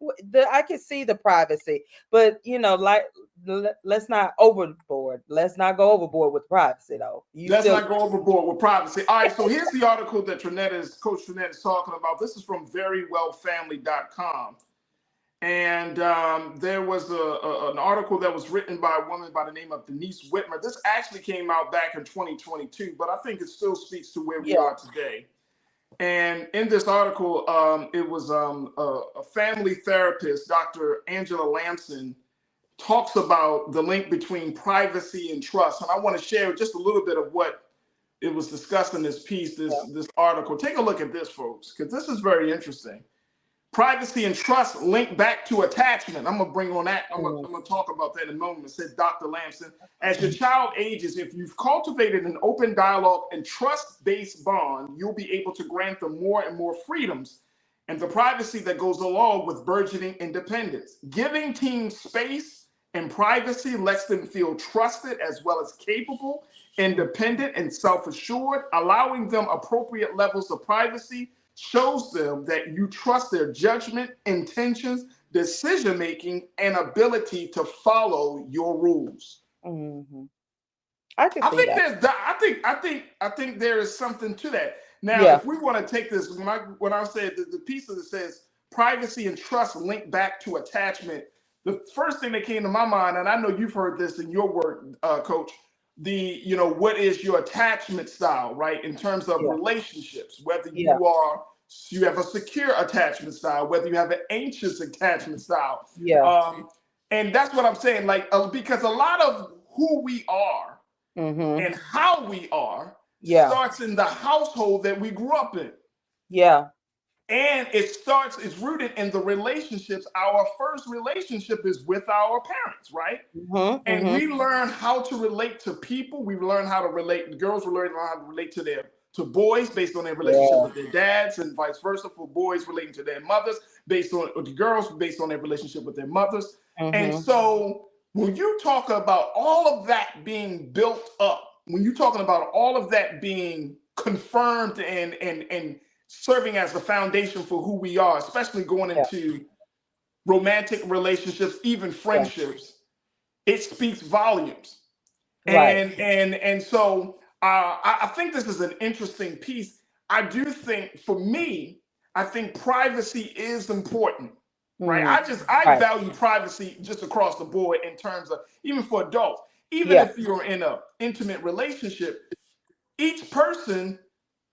I can see the privacy, but, you know, like, let's not overboard. Let's not go overboard with privacy, though. Let's not go overboard with privacy. All right, so here's the article that Coach Trinette is talking about. This is from verywellfamily.com. And there was an article that was written by a woman by the name of Denise Whitmer. This actually came out back in 2022, but I think it still speaks to where we are today. And in this article, it was a family therapist, Dr. Angela Lamson, talks about the link between privacy and trust. And I want to share just a little bit of what it was discussed in this piece, this article. Take a look at this, folks, because this is very interesting. Privacy and trust link back to attachment. I'm gonna bring on that. I'm gonna talk about that in a moment, said Dr. Lamson. As your child ages, if you've cultivated an open dialogue and trust-based bond, you'll be able to grant them more and more freedoms and the privacy that goes along with burgeoning independence. Giving teens space and privacy lets them feel trusted as well as capable, independent, and self-assured, allowing them appropriate levels of privacy shows them that you trust their judgment, intentions, decision making, and ability to follow your rules. Mm-hmm. I can I see think that. there's I think there is something to that. Now, Yeah. if we want to take this, when I said the piece that says privacy and trust link back to attachment, the first thing that came to my mind, and I know you've heard this in your work, Coach, what is your attachment style, right? In terms of Yeah. relationships, whether Yeah. you have a secure attachment style, whether you have an anxious attachment style. Yeah. And that's what I'm saying, because a lot of who we are Mm-hmm. and how we are Yeah. starts in the household that we grew up in. Yeah. And it's rooted in the relationships. Our first relationship is with our parents, right? Mm-hmm. And Mm-hmm. we learn how to relate to people. We learn how to relate. Girls will learn how to relate to boys based on their relationship with their dads, and vice versa for boys relating to their mothers or the girls based on their relationship with their mothers. Mm-hmm. And so when you talk about all of that being built up, when you're talking about all of that being confirmed and serving as the foundation for who we are, especially going into romantic relationships, even friendships, it speaks volumes. Right. And so I think this is an interesting piece. I do think, for me, I think privacy is important, right? I value privacy just across the board in terms of, even for adults, even if you're in an intimate relationship, each person,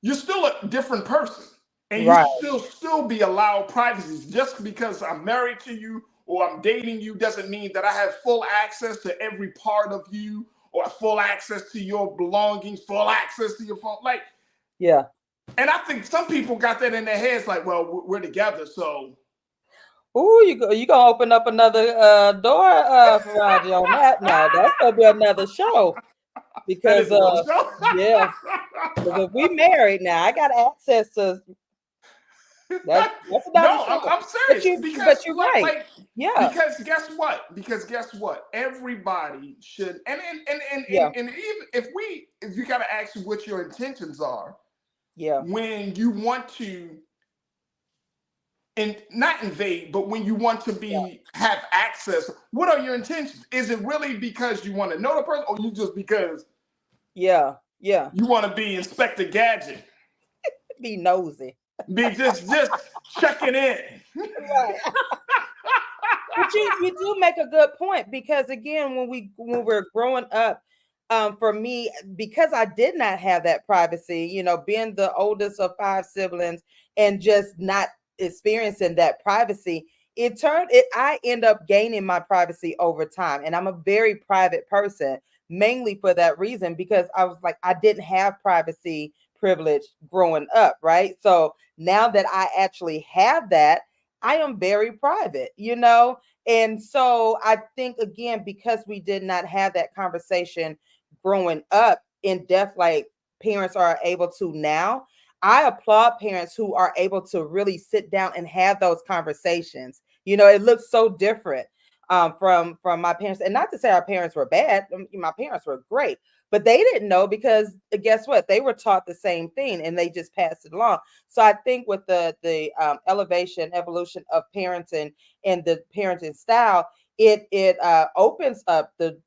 you're still a different person. And you still be allowed privacy. Just because I'm married to you or I'm dating you doesn't mean that I have full access to every part of you, or full access to your belongings, full access to your phone. And I think some people got that in their heads, like, well, we're together, so. Ooh, you gonna open up another door, Farajii, on that? No, that's gonna be another show. Because yeah, because if we married now, I got access to that's another show. I'm serious. But you're right. Because guess what? Everybody should, and even if you gotta ask you what your intentions are. Yeah. When you want to, and not invade, but when you want to have access, what are your intentions? Is it really because you want to know the person, or you just because you want to be Inspector Gadget? Be nosy. Be just checking in. Right. But you do make a good point, because again, when we're growing up, for me, because I did not have that privacy, being the oldest of 5 siblings and just not experiencing that privacy, I end up gaining my privacy over time. And I'm a very private person, mainly for that reason, because I was like, I didn't have privacy privilege growing up, right? So now that I actually have that, I am very private, And so I think, again, because we did not have that conversation growing up in depth, like parents are able to now, I applaud parents who are able to really sit down and have those conversations. It looks so different from my parents. And not to say our parents were bad. My parents were great, but they didn't know, because guess what? They were taught the same thing and they just passed it along. So I think with the evolution of parenting and the parenting style, it opens up the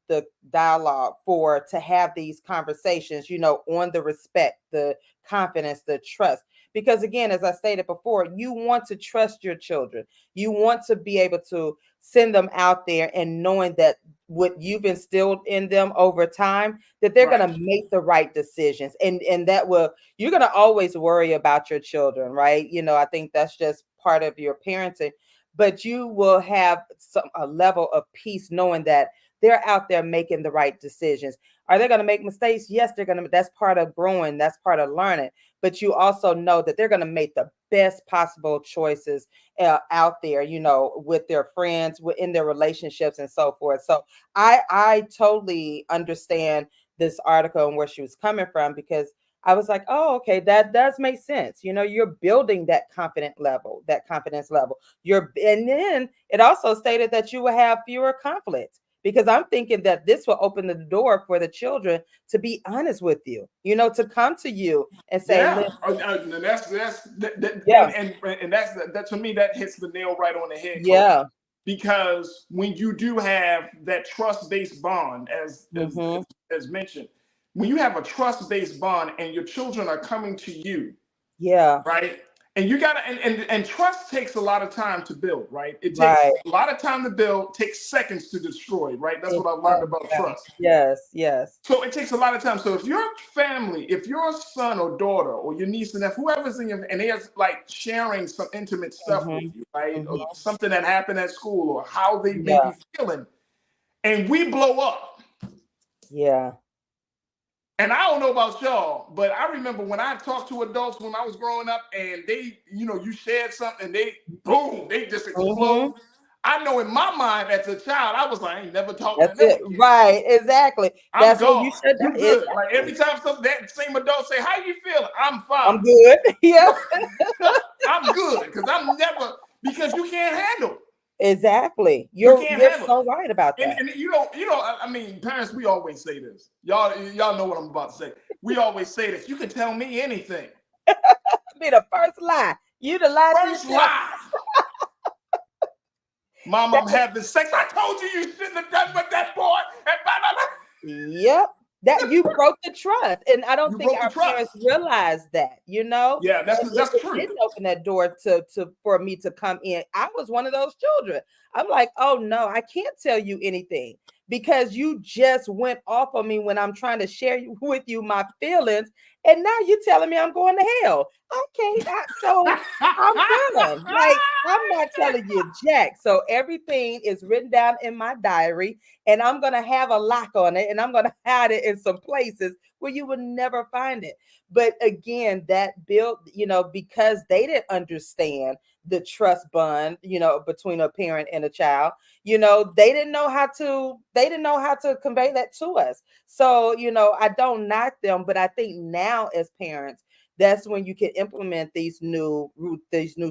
dialogue to have these conversations, on the respect, the confidence, the trust. Because again, as I stated before, you want to trust your children. You want to be able to send them out there and knowing that what you've instilled in them over time, that they're going to make the right decisions. And you're going to always worry about your children, right? I think that's just part of your parenting, but you will have a level of peace knowing that they're out there making the right decisions. Are they going to make mistakes? Yes, they're going to. That's part of growing. That's part of learning. But you also know that they're going to make the best possible choices out there, with their friends, in their relationships and so forth. So I totally understand this article and where she was coming from, because I was like, oh, okay, that does make sense. You're building that confidence level. And then it also stated that you will have fewer conflicts. because I'm thinking that this will open the door for the children to be honest with you, to come to you and say, Yeah, listen, and yeah, and that to me that hits the nail right on the head, Coach. yeah, Because when you do have that trust-based bond, as mentioned, when you have a trust-based bond and your children are coming to you, yeah, right? And you gotta and trust takes a lot of time to build, right? It takes right. a lot of time to build, takes seconds to destroy, right? That's what I've learned about trust. Yes, yes. So it takes a lot of time. So if your family, if your son or daughter or your niece and nephew, whoever's in your, and they're like sharing some intimate stuff with you, right? Or something that happened at school or how they may be feeling, and we blow up. Yeah. And I don't know about y'all, but I remember when I talked to adults when I was growing up and they, you shared something and they, boom, they just explode. I know in my mind as a child, I was like, I ain't never talking to them again. Right, exactly. I'm That's what gone. you should You good. Like every time that same adult say, how you feeling? I'm fine. I'm good. Yeah. I'm good. Because you can't handle it. Exactly. You You're can't handle so right about that. And I mean, parents, we always say this. Y'all know what I'm about to say. We always say this. You can tell me anything. Be the first lie. You the lie. First lie. Mom, I'm having sex. I told you shouldn't have done with that boy. Yep. That you broke the trust. And I don't think our parents realize that, Yeah, that's true. It didn't open that door for me to come in. I was one of those children. I'm like, oh no, I can't tell you anything because you just went off on me when I'm trying to share with you my feelings. And now you're telling me I'm going to hell. Okay, so I'm done. Like, I'm not telling you jack. So everything is written down in my diary, and I'm going to have a lock on it, and I'm going to hide it in some places where you would never find it. But again, that built, because they didn't understand the trust bond, between a parent and a child, they didn't know how to convey that to us. So, I don't knock them, but I think now as parents, that's when you can implement these new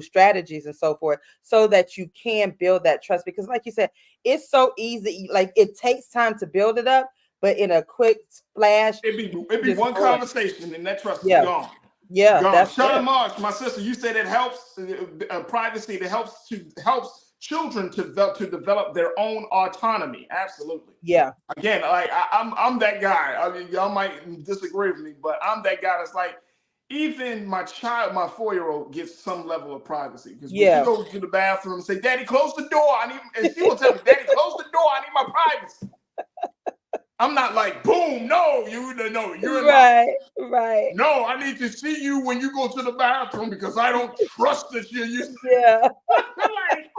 strategies and so forth, so that you can build that trust. Because like you said, it's so easy. Like, it takes time to build it up, but in a quick flash, it'd be one conversation and that trust is gone. Yeah, gone. that's Sean Marsh, my sister, you said it helps privacy. That helps children to develop their own autonomy. Absolutely. Yeah. Again, like I'm that guy. I mean, y'all might disagree with me, but I'm that guy that's like, even my 4-year-old gets some level of privacy. Because when she goes to the bathroom and say, "Daddy, close the door," and she will tell me, "Daddy, close the door. I need my privacy." I'm not like, boom, no, you're right. No, I need to see you when you go to the bathroom because I don't trust that you're used. Yeah. Like,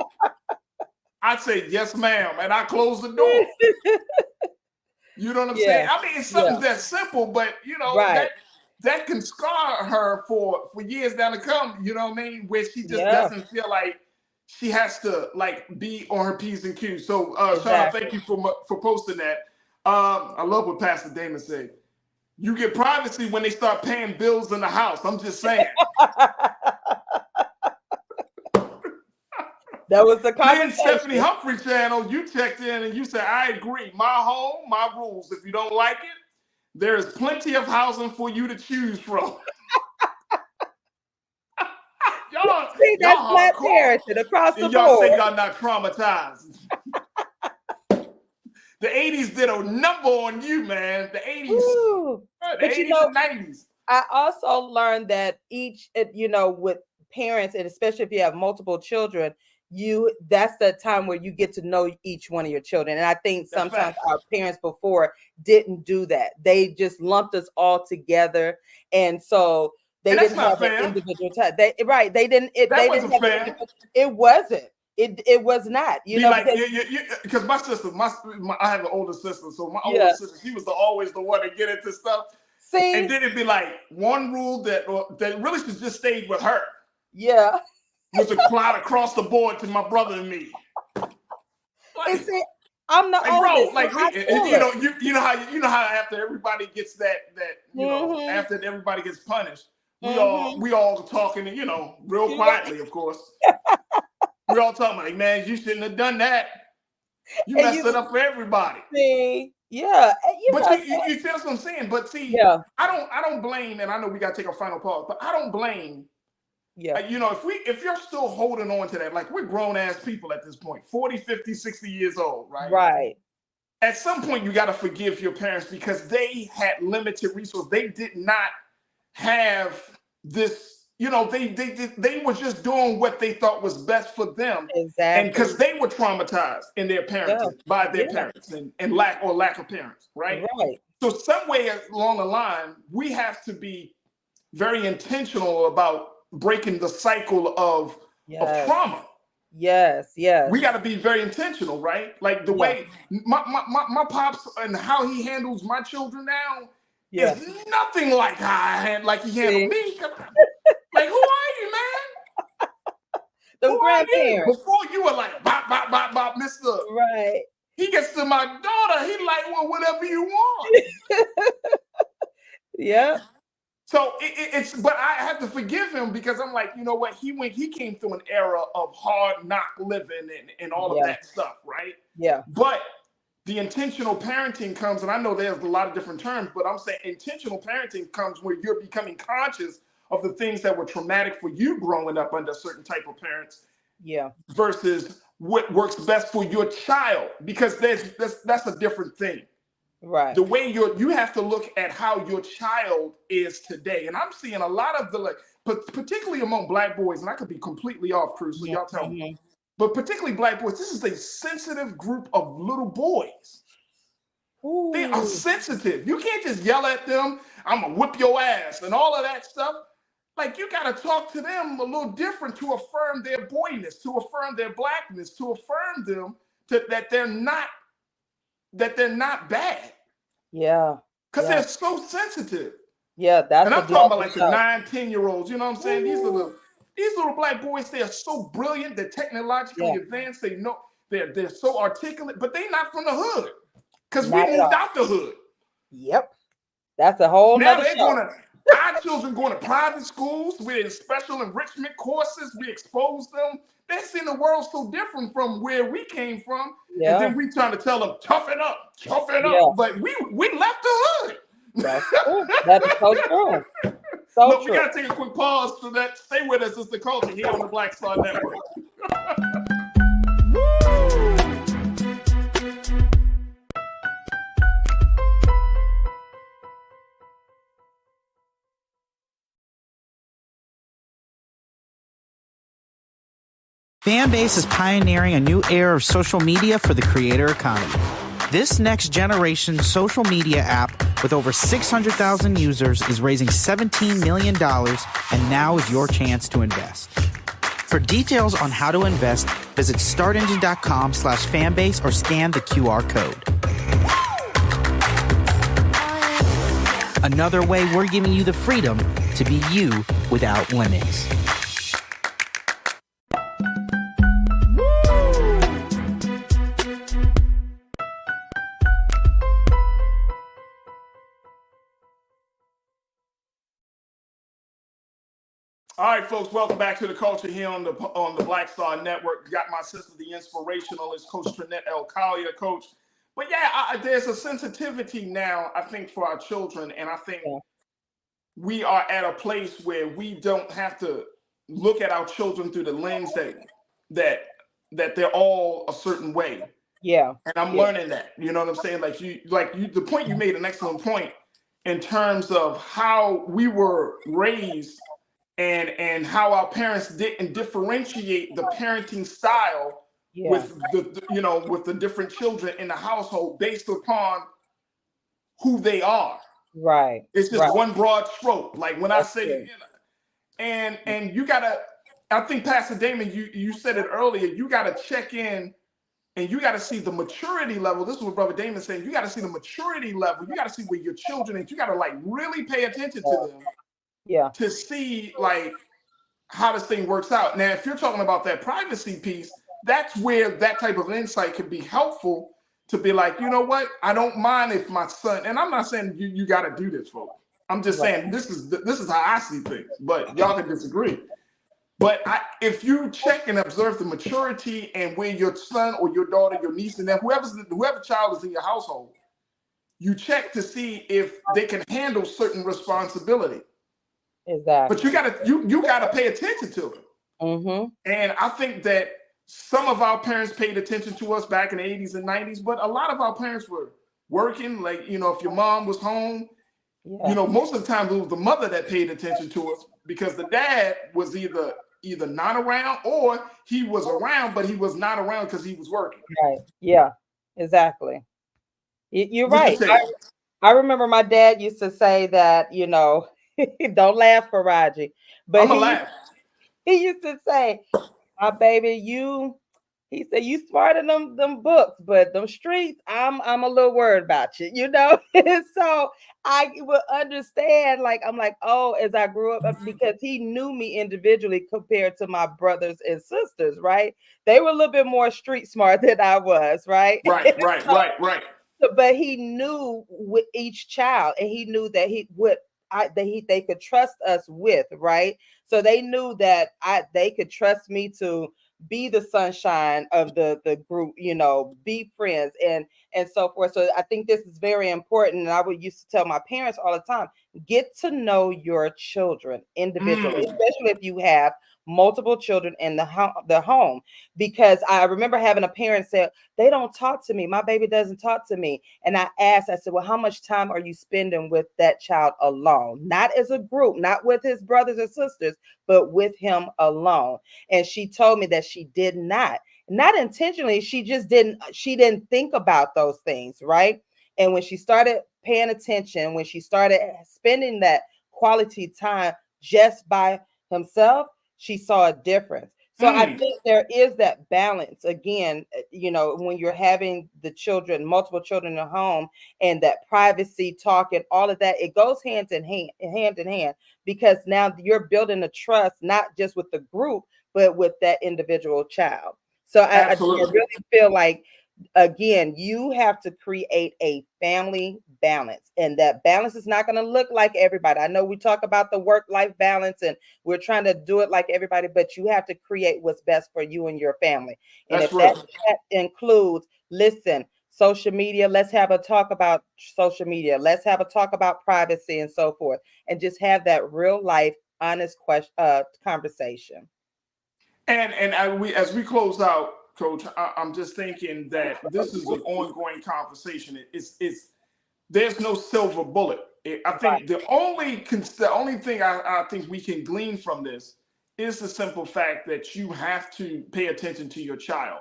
I say, yes, ma'am, and I close the door. You know what I'm saying? I mean, it's something that's simple, but that can scar her for years down to come. You know what I mean? Where she just doesn't feel like she has to like be on her P's and Q's. So, Shauna, thank you for posting that. I love what Pastor Damon said. You get privacy when they start paying bills in the house. I'm just saying. That was the conversation. Then Stephanie Humphrey channel, you checked in and you said, I agree. My home, my rules. If you don't like it, there is plenty of housing for you to choose from. Y'all, see, that's Black parenting across the board. Y'all say y'all not traumatized. The 80s did a number on you, man. The 80s, the 80s and 90s. I also learned that with parents, and especially if you have multiple children, that's the time where you get to know each one of your children. And I think sometimes our parents before didn't do that. They just lumped us all together. And so they didn't have an individual time. They didn't. It wasn't. It was not, because my sister, I have an older sister, so my older sister, she was always the one to get into stuff. See, and then it'd be like one rule that really should just stayed with her. Yeah, was applied across the board to my brother and me. Like, see, I'm the oldest. Bro, like you know how after everybody gets that after everybody gets punished, we all talking, real quietly, of course. We're all talking like, man, you shouldn't have done that. You messed it up for everybody. See, yeah, but you see what I'm saying. But see, yeah, I don't blame, and I know we got to take a final pause, but I don't blame. Yeah, you know, if you're still holding on to that, like we're grown ass people at this point, 40, 50, 60 years old, right? Right. At some point, you got to forgive your parents because they had limited resources. They did not have this, you know, they were just doing what they thought was best for them. Exactly. And because they were traumatized in their parenting by their parents and lack of parents, right? Right. So some way along the line, we have to be very intentional about breaking the cycle of trauma. Yes, yes. We got to be very intentional, right? Like the way my pops and how he handles my children now is nothing like how he handled me. Like, who are you, man? The grandparents. Before you were like, bop, bop, bop, bop, Mr. Right. He gets to my daughter, he like, well, whatever you want. Yeah. So but I have to forgive him because I'm like, you know what? He came through an era of hard knock living and all of that stuff, right? Yeah. But the intentional parenting comes, and I know there's a lot of different terms, but I'm saying intentional parenting comes where you're becoming conscious of the things that were traumatic for you growing up under a certain type of parents. Yeah. Versus what works best for your child, because that's a different thing. Right. The way you have to look at how your child is today. And I'm seeing a lot of particularly among Black boys, and I could be completely off, Cruz, so y'all tell me. But particularly Black boys, this is a sensitive group of little boys. Ooh. They are sensitive. You can't just yell at them, I'm gonna whip your ass and all of that stuff. Like, you gotta talk to them a little different to affirm their boyness, to affirm their Blackness, to affirm them that they're not bad. Yeah. Because they're so sensitive. Yeah, that's and I'm talking about like the 9-10-year-olds, you know what I'm saying? Ooh. These little Black boys, they are so brilliant, they're technologically advanced, they know they're so articulate, but they're not from the hood. Because we moved out the hood. Yep. That's a whole nother show. Our children going to private schools, we're in special enrichment courses, we expose them. They're seeing the world so different from where we came from. Yeah. And then we trying to tell them, toughen up. But we left the hood. That's true. That is so true. So Look, true. we got to take a quick pause for that. Stay with us. It's the culture here on the Black Star Network. Fanbase is pioneering a new era of social media for the creator economy. This next generation social media app with over 600,000 users is raising $17 million, and now is your chance to invest. For details on how to invest, visit startengine.com/fanbase or scan the QR code. Another way we're giving you the freedom to be you without limits. All right, folks, welcome back to the culture here on the Black Star Network. Got my sister, the inspirationalist, Coach Trinette L. Collier, Coach. But yeah, there's a sensitivity now, I think, for our children. And I think we are at a place where we don't have to look at our children through the lens that they're all a certain way. Yeah. And I'm learning that. You know what I'm saying? The point you made, an excellent point in terms of how we were raised and how our parents didn't differentiate the parenting style with the different children in the household based upon who they are. Right. It's just one broad stroke. Like when I say, and you gotta, I think Pastor Damon, you said it earlier, you gotta check in and you gotta see the maturity level. This is what Brother Damon said. You gotta see the maturity level. You gotta see where your children, and you gotta like really pay attention to them. Yeah. To see like how this thing works out. Now, if you're talking about that privacy piece, that's where that type of insight can be helpful to be like, you know what? I don't mind if my son, and I'm not saying you got to do this, folks. I'm just saying this is how I see things, but y'all can disagree. But if you check and observe the maturity and where your son or your daughter, your niece, and whoever child is in your household, you check to see if they can handle certain responsibility. Exactly. But you gotta pay attention to it. Mm-hmm. And I think that some of our parents paid attention to us back in the 80s and 90s, but a lot of our parents were working. Like, you know, if your mom was home, you know, most of the time it was the mother that paid attention to us because the dad was either not around or he was around, but he was not around because he was working. Right. Yeah, exactly. You're What you right. say? I remember my dad used to say that, you know, don't laugh, Farajii, but I'm a laugh. he used to say, my baby, he said, you smart in them books, but them streets, I'm a little worried about you, you know? So I would understand, like, I'm like, oh, as I grew up, because he knew me individually compared to my brothers and sisters, right? They were a little bit more street smart than I was, right? Right. But he knew with each child, and he knew that they could trust us with, right? So they knew that they could trust me to be the sunshine of the group, you know, be friends and so forth. So I think this is very important. And I would used to tell my parents all the time, get to know your children individually, especially if you have multiple children in the home, because I remember having a parent say, they don't talk to me. My baby doesn't talk to me. And I said, well, how much time are you spending with that child alone? Not as a group, not with his brothers and sisters, but with him alone. And she told me that she did not intentionally. She just didn't think about those things. Right. And when she started paying attention, when she started spending that quality time just by himself, she saw a difference. So I think there is that balance again, you know, when you're having the children, multiple children in the home, and that privacy talk and all of that, it goes hand in hand, because now you're building a trust, not just with the group, but with that individual child. So I really feel like, again, you have to create a family balance, and that balance is not going to look like everybody. I know we talk about the work-life balance and we're trying to do it like everybody, but you have to create what's best for you and your family. And if that includes, listen, social media, let's have a talk about social media. Let's have a talk about privacy and so forth, and just have that real life, honest conversation. And as we close out, Coach, I'm just thinking that this is an ongoing conversation. There's no silver bullet. I think the only thing I think we can glean from this is the simple fact that you have to pay attention to your child.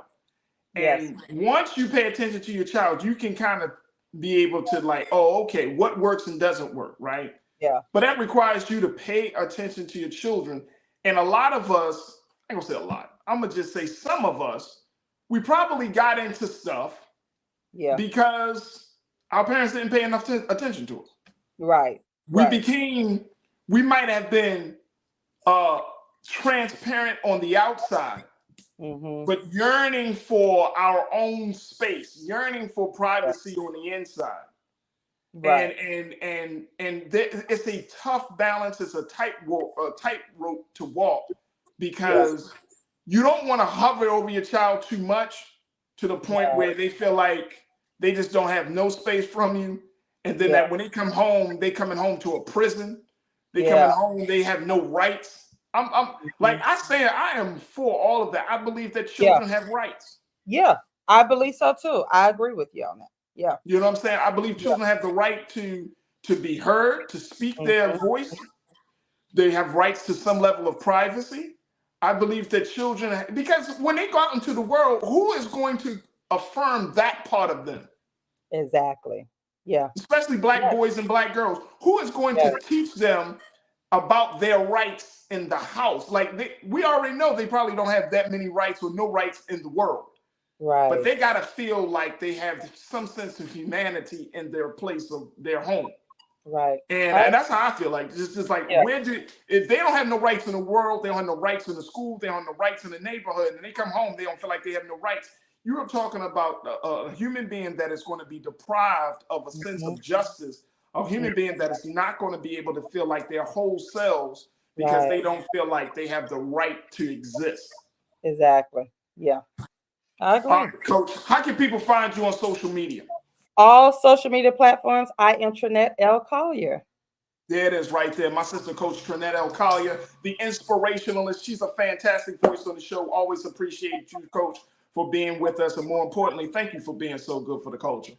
And once you pay attention to your child, you can kind of be able to like, oh, okay, what works and doesn't work, right? Yeah. But that requires you to pay attention to your children. And a lot of us, I'm gonna say a lot, I'm gonna just say some of us, we probably got into stuff because our parents didn't pay enough attention to us. Right. We might have been transparent on the outside, but yearning for our own space, yearning for privacy on the inside. Right. And it's a tough balance. It's a tightrope to walk, because you don't want to hover over your child too much to the point where they feel like they just don't have no space from you. And then that when they come home, they coming home to a prison. They coming home, they have no rights. I'm like I say, I am for all of that. I believe that children have rights. Yeah, I believe so too. I agree with you on that. Yeah. You know what I'm saying? I believe children have the right to be heard, to speak their voice. They have rights to some level of privacy. I believe that children, because when they go out into the world, who is going to affirm that part of them? Exactly. Yeah. Especially black boys and black girls. Who is going to teach them about their rights in the house? Like we already know they probably don't have that many rights or no rights in the world. Right. But they got to feel like they have some sense of humanity in their place of their home. Right. And that's how I feel like. It's just like, if they don't have no rights in the world, they don't have no rights in the school, they don't have no rights in the neighborhood, and they come home, they don't feel like they have no rights. You're talking about a human being that is going to be deprived of a sense of justice, a human being that is not going to be able to feel like their whole selves because Right. they don't feel like they have the right to exist. Exactly. Yeah. I agree. All right, Coach, how can people find you on social media? All social media platforms, I am Trinette L. Collier. There it is right there. My sister, Coach Trinette L. Collier, the inspirationalist. She's a fantastic voice on the show. Always appreciate you, Coach, for being with us. And more importantly, thank you for being so good for the culture.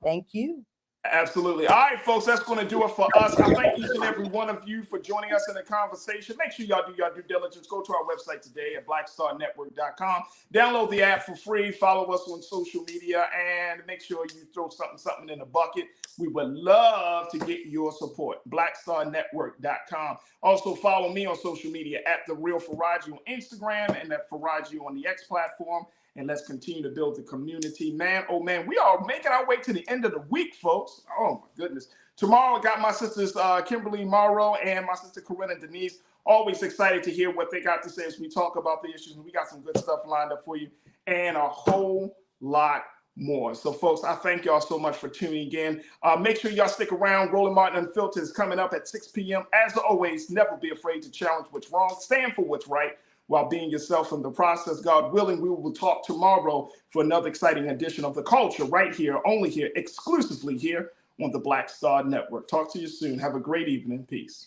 Thank you. Absolutely. All right, folks, that's going to do it for us. I thank each and every one of you for joining us in the conversation. Make sure y'all do your due diligence. Go to our website today at blackstarnetwork.com. Download the app for free. Follow us on social media and make sure you throw something in the bucket. We would love to get your support. blackstarnetwork.com. Also, follow me on social media at The Real Farajii on Instagram and at Farajii on the X platform. And let's continue to build the community. Man, oh man, we are making our way to the end of the week, folks. Oh my goodness. Tomorrow I got my sisters Kimberly Morrow and my sister Corinna Denise. Always excited to hear what they got to say as we talk about the issues. And we got some good stuff lined up for you and a whole lot more. So folks, I thank y'all so much for tuning in. Make sure y'all stick around. Roland Martin Unfiltered is coming up at 6 p.m. As always, never be afraid to challenge what's wrong. Stand for what's right while being yourself in the process. God willing, we will talk tomorrow for another exciting edition of The Culture right here, only here, exclusively here on the Black Star Network. Talk to you soon. Have a great evening. Peace.